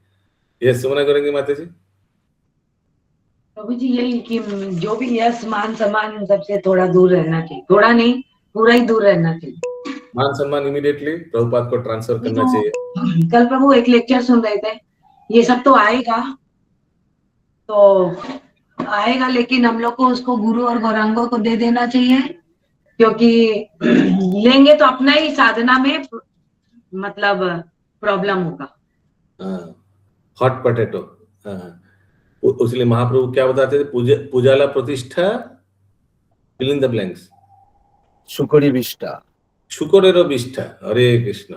ये सुमना करेंगे माता जी? प्रभु जी यही कि जो भी यश मान सम्मान इन सबसे थोड़ा दूर रहना चाहिए, थोड़ा नहीं पूरा ही दूर रहना चाहिए। मान सम्मान इमीडिएटली प्रभुपाद को ट्रांसफर करना चाहिए। कल प्रभु एक लेक्चर सुन रहे थे, ये सब तो आएगा लेकिन हम लोग को उसको गुरु और गौरांगों को दे देना चाहिए, क्योंकि लेंगे तो अपना ही साधना में मतलब प्रॉब्लम होगा। Hot potato. उसलिए महाप्रभु क्या बताते थे, पूजाला प्रतिष्ठा fill in the blanks। शुकरी विष्टा। शुकोरेरो विष्ठा। हरे कृष्ण।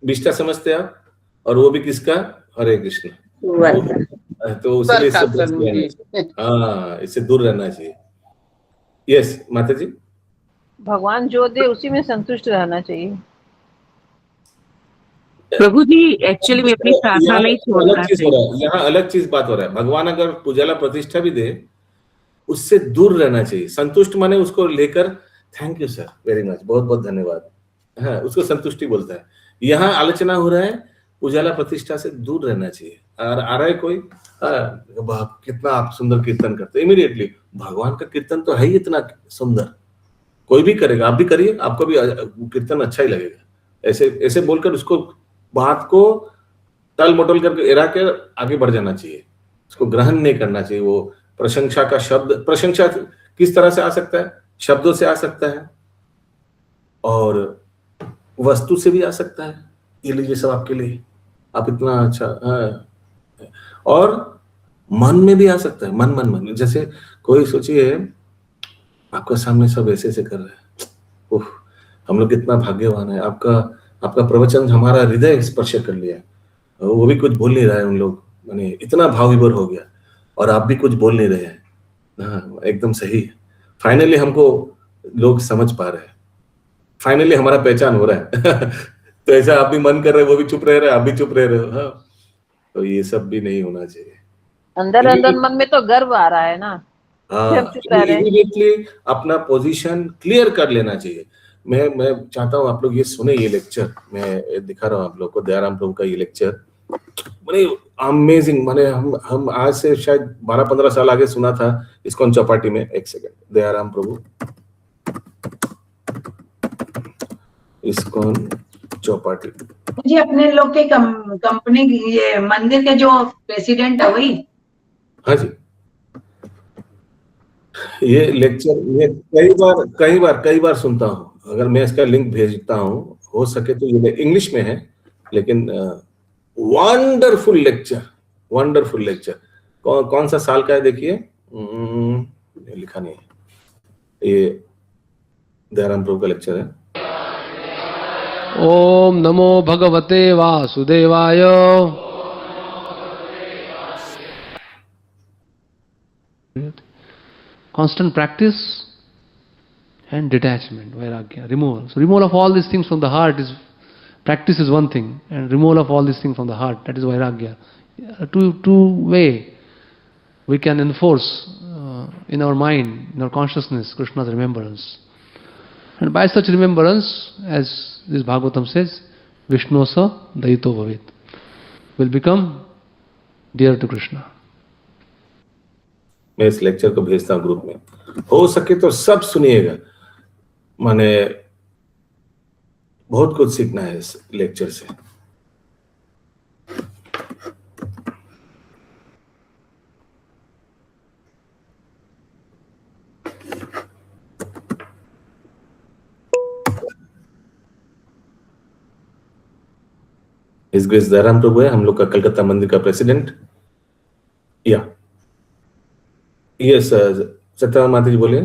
विष्ठा समझते आप? और वो भी किसका? हरे कृष्ण। तो उसलिए इससे दूर रहना चाहिए। यस माता जी। भगवान जो दे उसी में संतुष्ट रहना चाहिए। प्रभु जी एक्चुअली में अपनी प्रार्थना नहीं छोड़ना चाहिए। यहाँ अलग चीज बात हो रहा है। भगवान अगर पूजाला प्रतिष्ठा भी दे, उससे दूर रहना चाहिए। संतुष्ट माने उसको लेकर thank you sir very much, बहुत बहुत धन्यवाद, हाँ उसको संतुष्टि बोलता है। यहाँ आलोचना हो रहा है पूजाला प्रतिष्ठा से दूर रहना चाहिए। और आ रहा है कोई, कितना आप सुंदर कीर्तन करते, इमीडिएटली भगवान का कीर्तन तो है ही इतना सुंदर, कोई भी करेगा, आप भी करिए, आपको भी कीर्तन अच्छा ही लगेगा। ऐसे ऐसे बोलकर उसको बात को टल मटोल करके एरा के आगे बढ़ जाना चाहिए, उसको ग्रहण नहीं करना चाहिए। वो प्रशंसा का शब्द, प्रशंसा किस तरह से आ सकता है? शब्दों से आ सकता है और वस्तु से भी आ सकता है। ये लीजिए सब आपके लिए, आप इतना अच्छा, और मन में भी आ सकता है। मन जैसे कोई सोचिए आपके सामने सब ऐसे ऐसे कर रहे हैं, उफ हम लोग कितना भाग्यवान है, आपका प्रवचन हमारा हृदय स्पर्श कर लिया, वो भी कुछ बोल नहीं रहा है, उन लोग माने इतना भाव विभोर हो गया और आप भी कुछ बोल नहीं रहे हैं। हाँ एकदम सही है। फाइनली हमको लोग समझ पा रहे हैं, फाइनली हमारा पहचान हो रहा है। तो ऐसा आप भी मन कर रहे हो, वो भी चुप रह रहे हैं, आप भी चुप रह रहे हो। हाँ तो ये सब भी नहीं होना चाहिए। अंदर अंदर मन में तो गर्व आ रहा है ना। हाँ इमीडिएटली अपना पोजीशन क्लियर कर लेना चाहिए। मैं चाहता हूँ आप लोग ये सुने, ये लेक्चर मैं दिखा रहा हूँ आप लोग को, दयाराम प्रभु का ये लेक्चर माने अमेजिंग। माने हम आज से शायद 12-15 साल आगे सुना था इस्कॉन चौपाटी में। एक सेकंड, दयाराम प्रभु इस्कॉन चौपाटी जी, अपने लोग के कंपनी ये मंदिर के जो प्रेसिडेंट है वही? हाँ जी, ये लेक्चर ये कई बार सुनता हूँ। अगर मैं इसका लिंक भेजता हूँ, हो सके तो ये इंग्लिश में है, लेकिन वंडरफुल लेक्चर। कौन सा साल का है देखिए, लिखा नहीं है, ये दयाराम प्रभु का लेक्चर है। ओम नमो भगवते वासुदेवाय। Constant practice and detachment, vairagya, removal. So removal of all these things from the heart is, practice is one thing, and removal of all these things from the heart, that is vairagya. Two way we can enforce in our mind, in our consciousness, Krishna's remembrance. And by such remembrance, as this Bhagavatam says, Vishnosa Daito Bhavet, will become dear to Krishna. मैं इस lecture को भेजता हूँ group में, हो सके तो सब सुनिएगा। माने बहुत कुछ सीखना है इस लेक्चर से। इस ग्रेस दयाराम प्रभु है, हम लोग का कलकत्ता मंदिर का प्रेसिडेंट। या यस सत्यभामा माता जी बोले।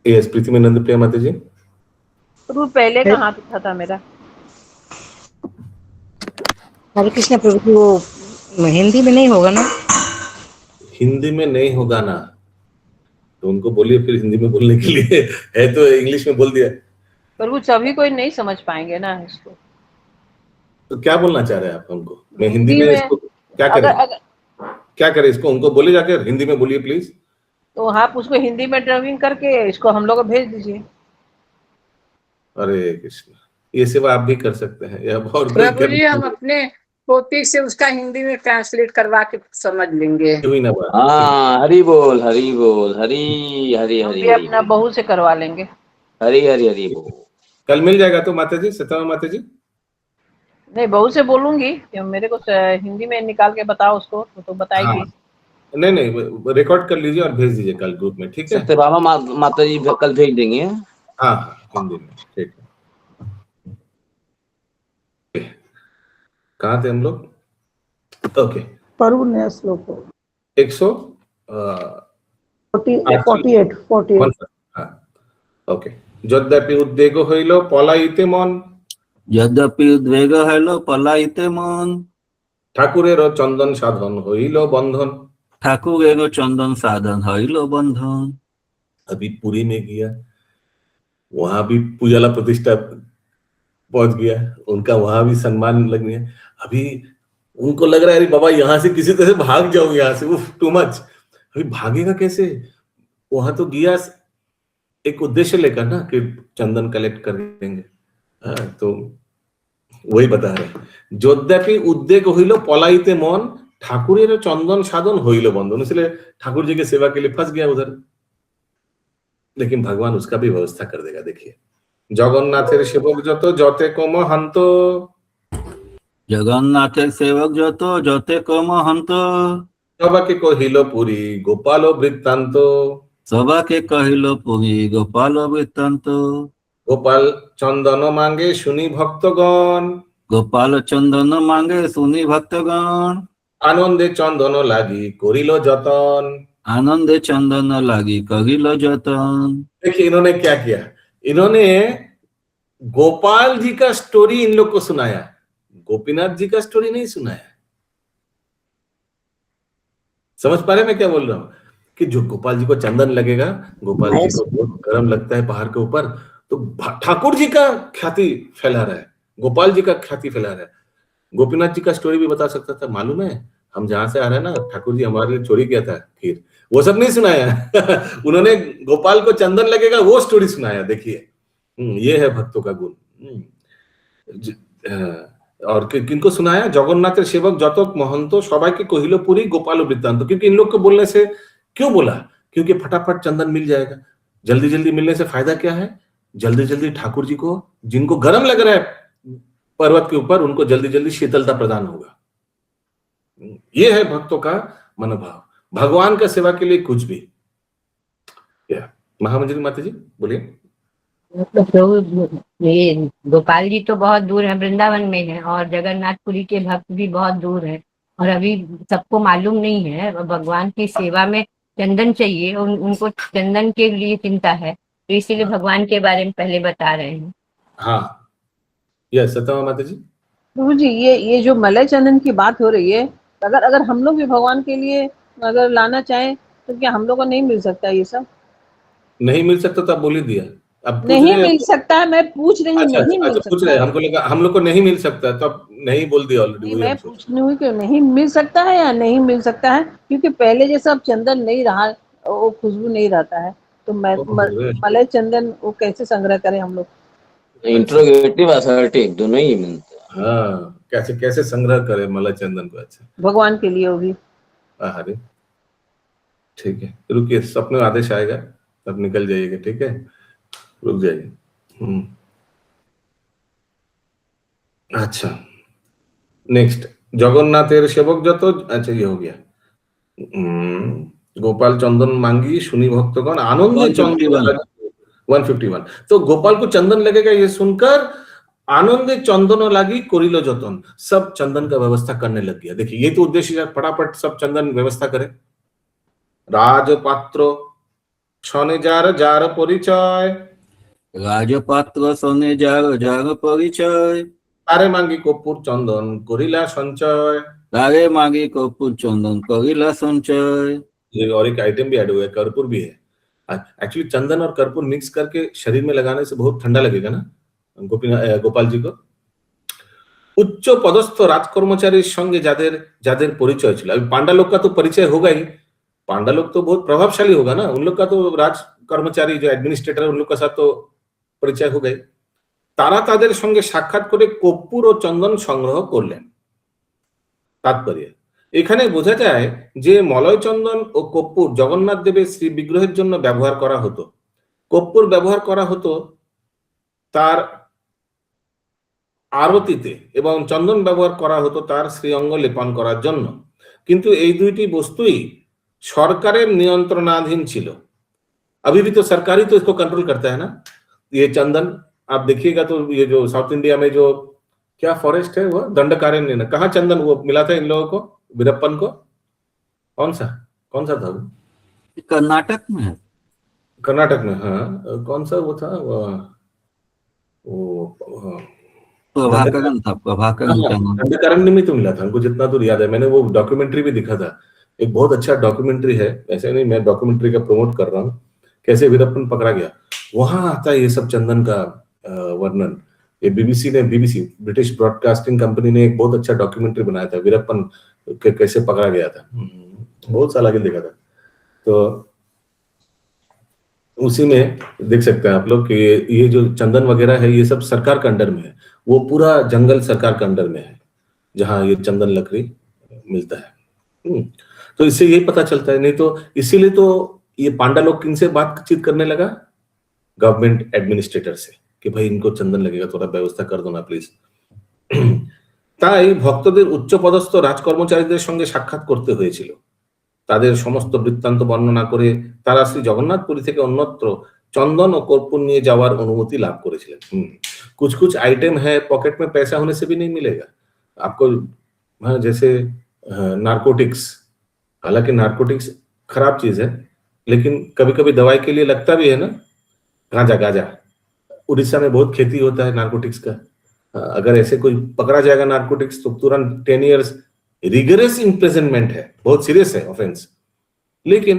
यस प्रीति में नंद प्रिया माता जी। प्रभु पहले कहाँ था था मेरा? हरे कृष्ण प्रभु जी, वो हिंदी में नहीं होगा ना? हिंदी में नहीं होगा ना, तो उनको बोलिए फिर हिंदी में बोलने के लिए। है तो इंग्लिश में बोल दिया। प्रभु सभी कोई नहीं समझ पाएंगे ना इसको। तो क्या बोलना चाह रहे हैं आप हमको? मैं हिंदी में इसको क्या करें? क्या करें इसको? उनको बोले जाकर हिंदी में बोलिए प्लीज। तो आप उसको हिंदी में ड्राइविंग करके इसको हम लोग को भेज दीजिए। अरे कृष्ण, ये सेवा आप भी कर सकते हैं या और प्रभु जी हम अपने पोती से उसका हिंदी में ट्रांसलेट करवा के समझ लेंगे। हुई ना बात। हाँ, हरी बोल, हरी बोल, हरी हरी हम हरी भी हरी अपना बहू से करवा लेंगे। हरी हरी हरी बोल। कल मिल जाएगा तो माता जी, सत्यमा माता जी? नहीं, बहू से बोलूंगी कि मेरे को हिंदी में निकाल के बताओ उसको, तो बताएगी। हाँ, नहीं नहीं, रिकॉर्ड कर लीजिए और भेज दीजिए कल ग्रुप में, ठीक है? सत्यभामा माता जी कल भेज देंगे। हाँ हाँ, हिंदी में, ठीक है। कहाँ थे हम लोग? ओके, पर्व नया श्लोक 148 हाँ, ओके। यद्यपि उद्वेग হইল পলাইতে মন, यद्यपि उद्वेग हलो पलाइते मन, ঠাকুরেরও চন্দন সাধন হইল বন্ধন। ठाकुर चंदन साधन हइलो बंधन। अभी पुरी में गया, वहां भी पूजाला प्रतिष्ठा पहुंच गया, उनका वहां भी सम्मान लग गया। अभी उनको लग रहा है अरे बाबा यहाँ से किसी तरह से भाग जाऊं, यहाँ से उफ टू मच। अभी भागेगा कैसे? वहां तो गया एक उद्देश्य लेकर ना कि चंदन कलेक्ट कर देंगे। हाँ, तो वही बता रहे हैं, यद्यपि उद्वेग हইল পলাইতে मन, ठाकुरेर चंदन साधन हইल बंधन। इसलिए ठाकुर जी की सेवा के लिए फंस गया उधर, लेकिन भगवान उसका भी व्यवस्था कर देगा। देखिए, जगन्नाथेर सेवक যত যতে কম হন্ত, जगन्नाथेर सेवक যত যতে কম হন্ত, সবাকে কহিল পুরী গোপাল বৃত্তান্ত। সবাকে কহিল পুরী গোপাল বৃত্তান্ত। গোপাল চন্দন মাঙ্গে শুনি ভক্তগণ, গোপাল চন্দন মাঙ্গে শুনি ভক্তগণ, আনন্দে চন্দন লাগি করিল যতন। आनंदे चंदन लागी कगिल जतन। देखिए इन्होंने क्या किया, इन्होंने गोपाल जी का स्टोरी इन लोग को सुनाया, गोपीनाथ जी का स्टोरी नहीं सुनाया। समझ पा रहे मैं क्या बोल रहा हूँ? कि जो गोपाल जी को चंदन लगेगा, गोपाल जी को बहुत गर्म लगता है पहाड़ के ऊपर, तो ठाकुर जी का ख्याति फैला रहा है, गोपाल जी का ख्याति फैला रहा है। गोपीनाथ जी का स्टोरी भी बता सकता था, मालूम है हम जहां से आ रहे हैं ना, ठाकुर जी हमारे लिए चोरी किया था खीर, वो सब नहीं सुनाया। उन्होंने गोपाल को चंदन लगेगा वो स्टोरी सुनाया। देखिए ये है भक्तों का गुण। और किनको सुनाया? जगन्नाथेर सेवक जतक महंतो सबाइके कहिल पुरी गोपाल वृत्तांत। क्योंकि इन लोग को बोलने से क्यों बोला? क्योंकि फटाफट चंदन मिल जाएगा। जल्दी जल्दी मिलने से फायदा क्या है? जल्दी जल्दी ठाकुर जी को, जिनको गर्म लग रहा है पर्वत के ऊपर, उनको जल्दी जल्दी शीतलता प्रदान होगा। ये है भक्तों का मनोभाव, भगवान का सेवा के लिए कुछ भी। महामंजरी माता जी बोलिए। प्रभु, ये गोपाल जी तो बहुत दूर है, वृंदावन में है, और जगन्नाथपुरी के भक्त भी बहुत दूर है, और अभी सबको मालूम नहीं है भगवान की सेवा में चंदन चाहिए, उनको चंदन के लिए चिंता है, तो इसीलिए भगवान के बारे में पहले बता रहे हैं। हाँ, यस सत्यमा माता जी। प्रभु जी, ये जो मलय चंदन की बात हो रही है, अगर हम लोग भी भगवान के लिए अगर लाना चाहें तो क्या हम लोग को नहीं मिल सकता? ये सब नहीं मिल सकता तो आप बोल ही दिया। अब नहीं मिल सकता है, मैं पूछ रही हूँ। नहीं मिल सकता, पूछ रहे, हमको लगा हम लोग को नहीं मिल सकता, तो अब नहीं बोल दिया ऑलरेडी। मैं पूछनी हुई कि नहीं मिल सकता है या नहीं मिल सकता है, क्योंकि पहले जैसा अब चंदन नहीं रहा, वो खुशबू नहीं रहता है, तो मलय चंदन वो कैसे संग्रह करें हम लोग? इंट्रोगेटिव असर्टिव दोनों ही मिलते हैं। हाँ, कैसे कैसे संग्रह करे मलय चंदन को? अच्छा, भगवान के लिए होगी। अरे ठीक है, रुकिए, सपने में आदेश आएगा तब निकल जाइएगा, ठीक है? रुक जाइए। अच्छा, नेक्स्ट, जगन्नाथेर सेवक যত, अच्छा ये हो गया। गोपाल चंदन मांगी सुनी भक्तगण, आनंद चंदन 151। तो गोपाल को चंदन लगेगा ये सुनकर आनंद चंदन लागी कोरिलो जतन, सब चंदन का व्यवस्था करने लग गया। देखिए ये तो उद्देश्य, फटाफट सब चंदन व्यवस्था करे। राजपात्र सने जार जार परिचय, राजपात्र सने जार जार परिचय, तारे मांगी कपूर चंदन करिला संचय, तारे मांगी कपूर चंदन करिला संचय। ये और एक आइटम भी ऐड हुआ है, कर्पूर भी है। एक्चुअली चंदन और कर्पूर मिक्स करके शरीर में लगाने से बहुत ठंडा लगेगा ना गोपाल जी को। उच्च पदस्थ राजकर्मचारी संगे जादेर जादेर परिचय छिलो, अभी पांडा लोग का तो परिचय होगा ही, पांडा लोग तो बहुत प्रभावशाली होगा ना, उन लोग का तो राज कर्मचारी जो एडमिनिस्ट्रेटर उन लोग का साथ तो परिचय हो गए। तारा तादेर संगे साक्षात करे कपूर और चंदन संग्रह करलेन। তাৎপর্য এখানে বোঝা যায় যে মলয় চন্দন ও কর্পূর জগন্নাথ দেবের শ্রী বিগ্রহের জন্য ব্যবহার করা হতো। কর্পূর ব্যবহার করা হতো তার আরতিতে এবং চন্দন ব্যবহার করা হতো তার শ্রীঅঙ্গ লেপন করার জন্য। কিন্তু এই দুইটি বস্তুই সরকারের নিयंत्रणाधीन ছিল। अभी भी तो सरकार ही तो इसको कंट्रोल करता है ना। ये चंदन आप देखिएगा तो ये जो साउथ इंडिया में जो क्या फॉरेस्ट है वो दंडकारण्य ने कहा चंदन वो मिला था इन लोगों को वीरप्पन को कौन सा था वो? कर्नाटक में है। कर्नाटक में हाँ कौन सा वो था वो प्रभाकरण था दंडकारण्य में तो मिला था हमको जितना दूर याद है। मैंने वो डॉक्यूमेंट्री भी दिखा था एक बहुत अच्छा डॉक्यूमेंट्री है। ऐसे नहीं मैं डॉक्यूमेंट्री का प्रमोट कर रहा हूँ कैसे वीरप्पन पकड़ा गया वहां आता है ये सब चंदन का वर्णन। ये बीबीसी ब्रिटिश ब्रॉडकास्टिंग कंपनी ने एक बहुत अच्छा डॉक्यूमेंट्री बनाया था वीरप्पन कैसे पकड़ा गया था। बहुत साल आगे देखा था तो उसी में देख सकते हैं आप लोग कि ये जो चंदन वगैरह है ये सब सरकार के अंडर में है। वो पूरा जंगल सरकार के अंडर में है जहां ये चंदन लकड़ी मिलता है। तो इससे यही पता चलता है। नहीं तो इसीलिए तो ये पांडा लोग किनसे बातचीत करने लगा गवर्नमेंट एडमिनिस्ट्रेटर से कि भाई इनको चंदन लगेगा थोड़ा व्यवस्था कर दो ना प्लीज। তাই ভক্তদের উচ্চপদস্থ রাজকর্মচারীদের সঙ্গে সাক্ষাৎ করতে হয়েছিল। তাদের সমস্ত বৃত্তান্ত বর্ণনা করে তারা শ্রী জগন্নাথপুরী থেকে অন্যত্র चंदन और कर्पूर নিয়ে যাওয়ার অনুমতি লাভ করেছিলেন। कुछ कुछ आइटम है पॉकेट में पैसा होने से भी नहीं मिलेगा आपको। हाँ जैसे नारकोटिक्स हालांकि नारकोटिक्स खराब चीज है लेकिन कभी कभी दवाई के लिए लगता भी है ना। गांजा उड़ीसा में बहुत खेती होता है नारकोटिक्स का। अगर ऐसे कोई पकड़ा जाएगा नारकोटिक्स तो तुरंत 10 years रिगरस इम्प्रिजनमेंट है। बहुत सीरियस है ऑफेंस। लेकिन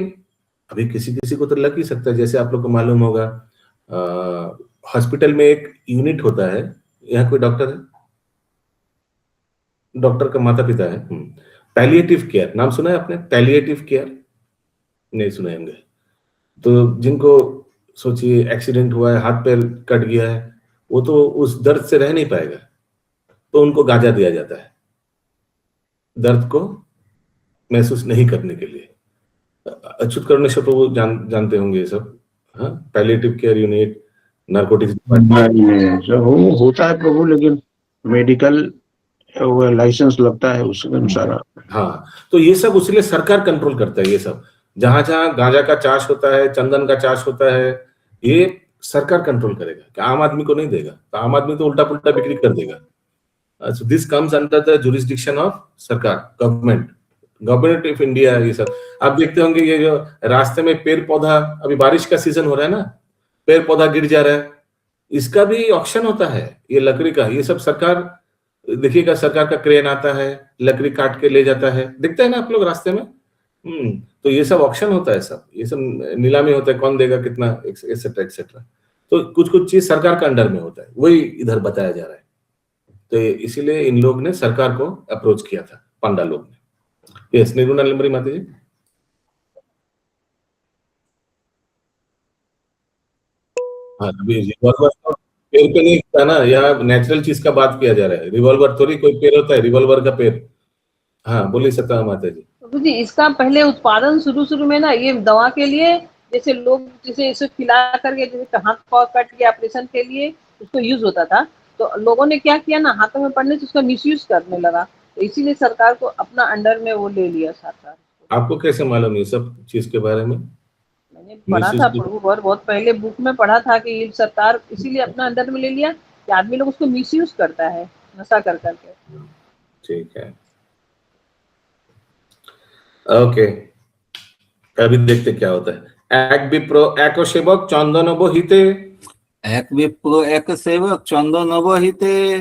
अभी किसी किसी को तो लग ही सकता है। जैसे आप लोग को मालूम होगा हॉस्पिटल में एक यूनिट होता है। यहाँ कोई डॉक्टर है डॉक्टर का माता पिता है पैलिएटिव केयर नाम सुना है आपने? पैलिएटिव केयर नहीं सुने होंगे। तो जिनको सोचिए एक्सीडेंट हुआ है हाथ पैर कट गया है वो तो उस दर्द से रह नहीं पाएगा तो उनको गांजा दिया जाता है दर्द को महसूस नहीं करने के लिए। अच्युत करुणेश्वर प्रभु जानते होंगे ये सब। हाँ पैलिएटिव केयर यूनिट नारकोटिक्स होता है प्रभु लेकिन मेडिकल लाइसेंस लगता है उसके अनुसार। हाँ तो ये सब उसलिए सरकार कंट्रोल करता है। ये सब जहां जहां गांजा का चार्ज होता है चंदन का चार्ज होता है ये सरकार कंट्रोल करेगा कि आम आदमी को नहीं देगा। तो आम आदमी तो उल्टा पुल्टा बिक्री कर देगा। So this comes under the jurisdiction of सरकार गवर्नमेंट ऑफ इंडिया। ये सब आप देखते होंगे ये जो रास्ते में पेड़ पौधा अभी बारिश का सीजन हो रहा है ना पेड़ पौधा गिर जा रहा है इसका भी ऑक्शन होता है ये लकड़ी का। ये सब सरकार देखिएगा सरकार का क्रेन आता है लकड़ी काट के ले जाता है दिखता है ना आप लोग रास्ते में। तो ये सब ऑक्शन होता है सब ये सब नीलामी होता है कौन देगा कितना एक्सेट्रा एक्सेट्रा। तो कुछ कुछ चीज सरकार का अंडर में होता है वही इधर बताया जा रहा है। तो इसीलिए इन लोग ने सरकार को अप्रोच किया था पांडा लोग ने। यस निरुणा लिम्बरी माता जी। हाँ अभी रिवॉल्वर तो पेड़ पे नहीं था ना यहाँ नेचुरल चीज का बात किया जा रहा है। रिवॉल्वर थोड़ी कोई पेड़ होता है रिवॉल्वर का पेड़। हाँ बोलिए सत्ता माता जी। जी इसका पहले उत्पादन शुरू में ना ये दवा के लिए जैसे लोग जैसे इसे खिला करके जैसे हाथ पाँव कट के ऑपरेशन के लिए उसको यूज होता था। तो लोगों ने क्या किया ना हाथों में पड़ने से उसका मिसयूज करने लगा तो इसीलिए सरकार को अपना अंडर में वो ले लिया सरकार। आपको कैसे मालूम ये सब चीज के बारे में? मैंने पढ़ा था बहुत पहले बुक में पढ़ा था कि ये सरकार इसीलिए अपना अंडर में ले लिया कि आदमी लोग उसको मिसयूज करता है नशा कर करके। ठीक है ओके अभी देखते क्या होता है। एक विप्रो एक सेवक चंदन बहिते एक विप्रो एक सेवक चंदन बहिते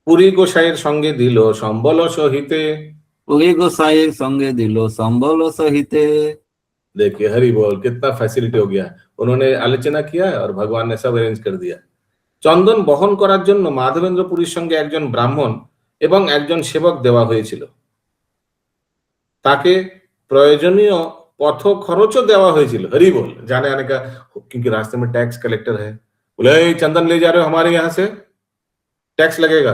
पुरी गोसाईर संगे दिलो सम्बल सहिते पुरी गोसाईर संगे दिलो सम्बल सहिते। देखिए हरि बोल कितना फैसिलिटी हो गया। उन्होंने आलोचना किया और भगवान ने सब अरेंज कर दिया। चंदन बहन करार जन्य माधवेंद्र पुरीर संगे एकजन ब्राह्मण एवं एकजन सेवक देवा हयेछिलो। ताके प्रयोजनीय पथ खरचो देवा हयेछिलो। हरि बोल जाने आने का क्योंकि रास्ते में टैक्स कलेक्टर है बोले चंदन ले जा रहे हो हमारे यहाँ से टैक्स लगेगा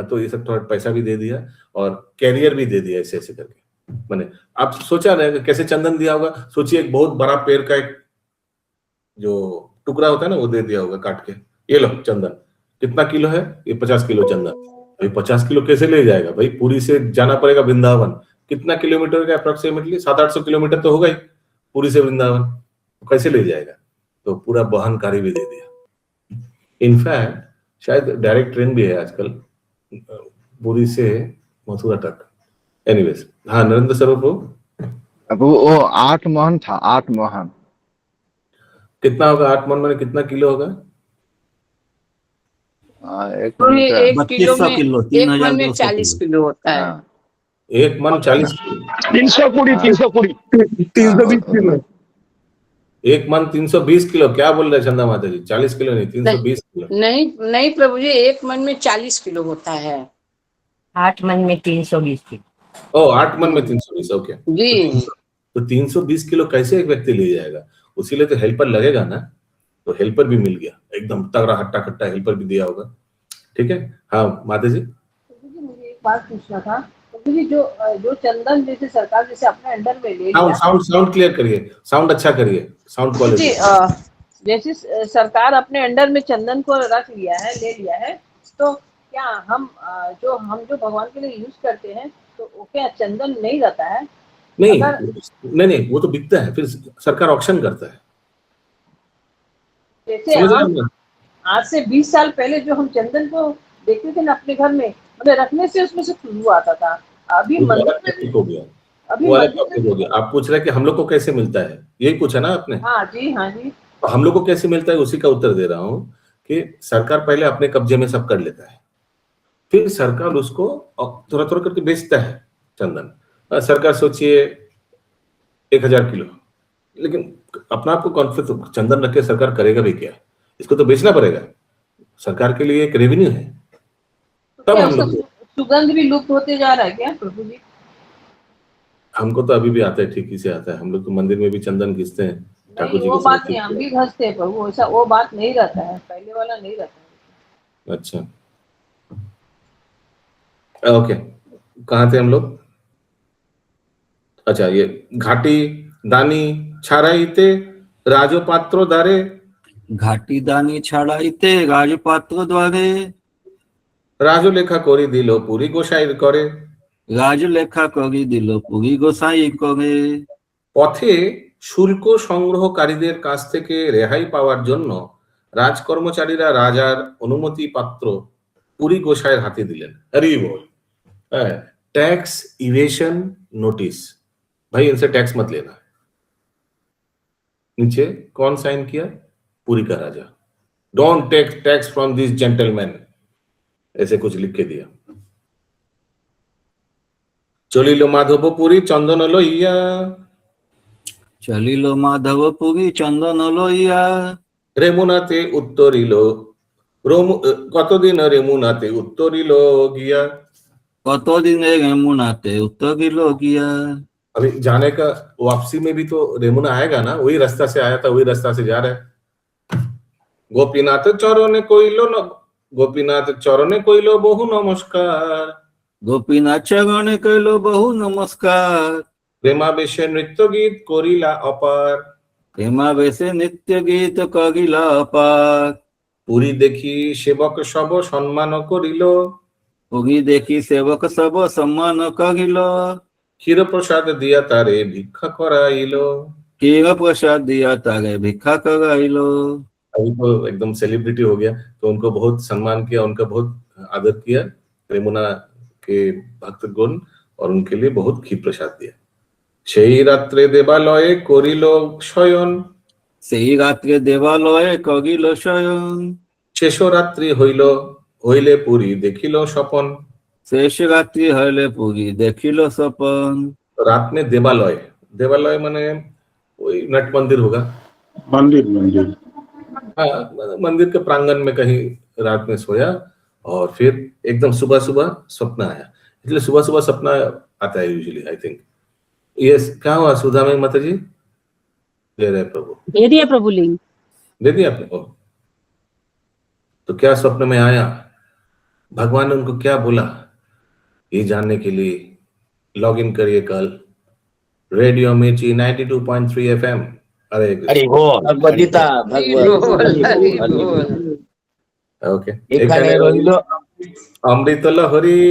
तो ये सब थोड़ा पैसा भी दे दिया और कैरियर भी दे दिया, ऐसे ऐसे करके। मैंने आप सोचा ना कैसे चंदन दिया होगा, सोचिए एक बहुत बड़ा पेड़ का एक जो टुकड़ा होता है ना वो दे दिया होगा काट के, ये लो चंदन, कितना किलो है ये, 50 किलो चंदन। भाई 50 किलो कैसे ले जाएगा भाई, पुरी से जाना पड़ेगा वृंदावन, कितना किलोमीटर का अप्रोक्सीमेटली 700-800 किलोमीटर तो होगा ही पुरी से वृंदावन, तो कैसे ले जाएगा, तो पूरा वाहनकारी भी दे दिया। इनफैक्ट शायद डायरेक्ट ट्रेन भी है आजकल पुरी से मथुरा तक। एनीवेज, हाँ नरेंद्र सर अब वो 8 मोहन था, 8 मोहन। कितना होगा 8 मन में, कितना किलो होगा? एक तो ये एक 3200 किलो, एक मन में 3200 40 किलो होता है। एक मन 40 किलो, 320 किलो। एक मन 320 किलो, क्या बोल रहे चंदा माता जी? 40 किलो नहीं, 320 किलो। नहीं नहीं प्रभु जी, एक मन में 40 किलो होता है। 8 मन में 320 किलो। ओ 8 मन में 320, ओके जी। तो 320 किलो कैसे एक व्यक्ति ले जाएगा? उसी लिए तो हेल्पर लगेगा ना, तो हेल्पर भी मिल गया, एकदम तगड़ा हट्टा कट्टा हेल्पर भी दिया होगा। ठीक है, हाँ माता जी। मुझे एक बात पूछना था, तो जी जो चंदन जैसे सरकार जैसे अपने अंडर में ले लिया, साउंड क्लियर करिए, साउंड अच्छा करिए, साउंड क्वालिटी। जैसे सरकार अपने अंडर में चंदन को रख लिया है, ले लिया है, तो क्या हम जो भगवान के लिए यूज करते हैं तो वो क्या चंदन नहीं रहता है? नहीं, वो तो बिकता है, फिर सरकार ऑक्शन करता है। जैसे हम आज से 20 साल पहले जो हम चंदन को देखते थे ना अपने घर में, मतलब रखने से उसमें से खुशबू आता था। अभी मंदिर में हो गया, वो वाला टॉपिक हो गया। आप पूछ रहे कि हम लोग को कैसे मिलता है, यही पूछा ना आपने? हाँ जी, हाँ जी। तो हम लोग को कैसे मिलता है उसी का उत्तर दे रहा हूँ कि सरकार पहले अपने कब्जे में सब कर लेता है, फिर सरकार उसको थोड़ा थोड़ा करके बेचता है चंदन। सरकार सोचिए 1000 किलो, लेकिन अपना आपको कॉन्फिडेंस, चंदन रख के सरकार करेगा भी क्या? इसको तो बेचना पड़ेगा, सरकार के लिए एक रेवेन्यू है। तब हम लोग सुगंध भी लुप्त होते जा रहा है क्या प्रभु जी? हमको तो अभी भी आता है, ठीक ही से आता है। हम लोग तो मंदिर में भी चंदन घिसते हैं ठाकुर जी वो के बात साथ। नहीं, हम भी घसते हैं प्रभु, ऐसा वो बात नहीं रहता है, पहले वाला नहीं रहता है। अच्छा ओके, कहाँ थे हम लोग? अच्छा, ये घाटी दानी छाड़ाईते राजपात्रो द्वारे, घाटी दानी छाड़ाईते राजपात्र द्वारे, राजलेखा करी दिल पुरी गोसाई करे, রাজলেখা করি দিল পুরী গোসাই করে। পথে শুল্ক সংগ্রহকারীদের কাছ থেকে রেহাই পাওয়ার জন্য রাজকর্মচারীরা রাজার অনুমতি পাত্র পুরী গোসাইয়ের হাতে দিলেন। अरे बोल, टैक्स इवेशन नोटिस, भाई इनसे टैक्स मत लेना। नीचे कौन साइन किया? पुरी का राजा। Don't take tax from this gentleman, ऐसे कुछ लिख के दिया। चलिल माधवपुरी चंदन लइया, চলিল মাধবপুরী চন্দন লইয়া, রেমুনাতে উত্তরিল কতদিন রেমুনাতে উত্তরিল গিয়া, কতদিনে রেমুনাতে উত্তরিল গিয়া। अभी जाने का वापसी में भी तो रेमुना आएगा ना, वही रास्ता से आया था, वही रास्ता से जा रहा है। गोपीनाथ चरणे कोइलो न, गोपीनाथ चरणे कोइलो बहु नमस्कार, গোপীনাথ চরণে কইল বহু নমস্কার, প্রেমাবেশে নৃত্য গীত করিলা অপার, প্রেমাবেশে নৃত্য গীত করিলা অপার। পুরী দেখি সেবক সব সম্মান করিল, পুরী দেখি সেবক সব সম্মান করিল, ক্ষীর প্রসাদ দিয়া তারে ভিক্ষা कराइल, ক্ষীর প্রসাদ দিয়া তারে ভিক্ষা कराइल। अभी तो एकदम सेलिब्रिटी हो गया, तो उनको बहुत सम्मान किया, उनका बहुत आदर किया रेमुना के भक्तगण, और उनके लिए बहुत खीर प्रसाद दिया। সেই রাত্রে দেবালয়ে করিল শয়ন, সেই রাত্রে দেবালয়ে করিল শয়ন, শেষ রাত্রি হইলে পুরী দেখিল স্বপন, শেষ রাত্রি হইলে পুরী দেখিল স্বপন। रात में देवालय, देवालय माने वही नट मंदिर होगा, मंदिर। हाँ, मंदिर के प्रांगण में कहीं रात में सोया, और फिर एकदम सुबह सुबह सपना आया। इसलिए सुबह सुबह सपना आता है यूजुअली, आई थिंक। यस, क्या हुआ सुधा में माता जी? ले रहे प्रभु, दे दिया प्रभु लिंग, दे दिया आपने? तो क्या स्वप्न में आया? भगवान ने उनको क्या बोला, ये जानने के लिए लॉग इन करिए कल रेडियो मिर्ची 92.3 FM। हरे भगवद गीता ओके। एखाने रहिल अमृत लहरी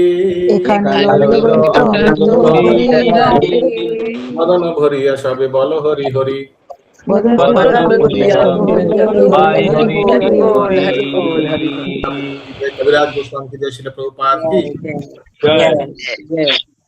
मदन भरिया सबे बल हरि हरि। कविराज गोस्वामी की जय, श्रील प्रभुपाद की जय।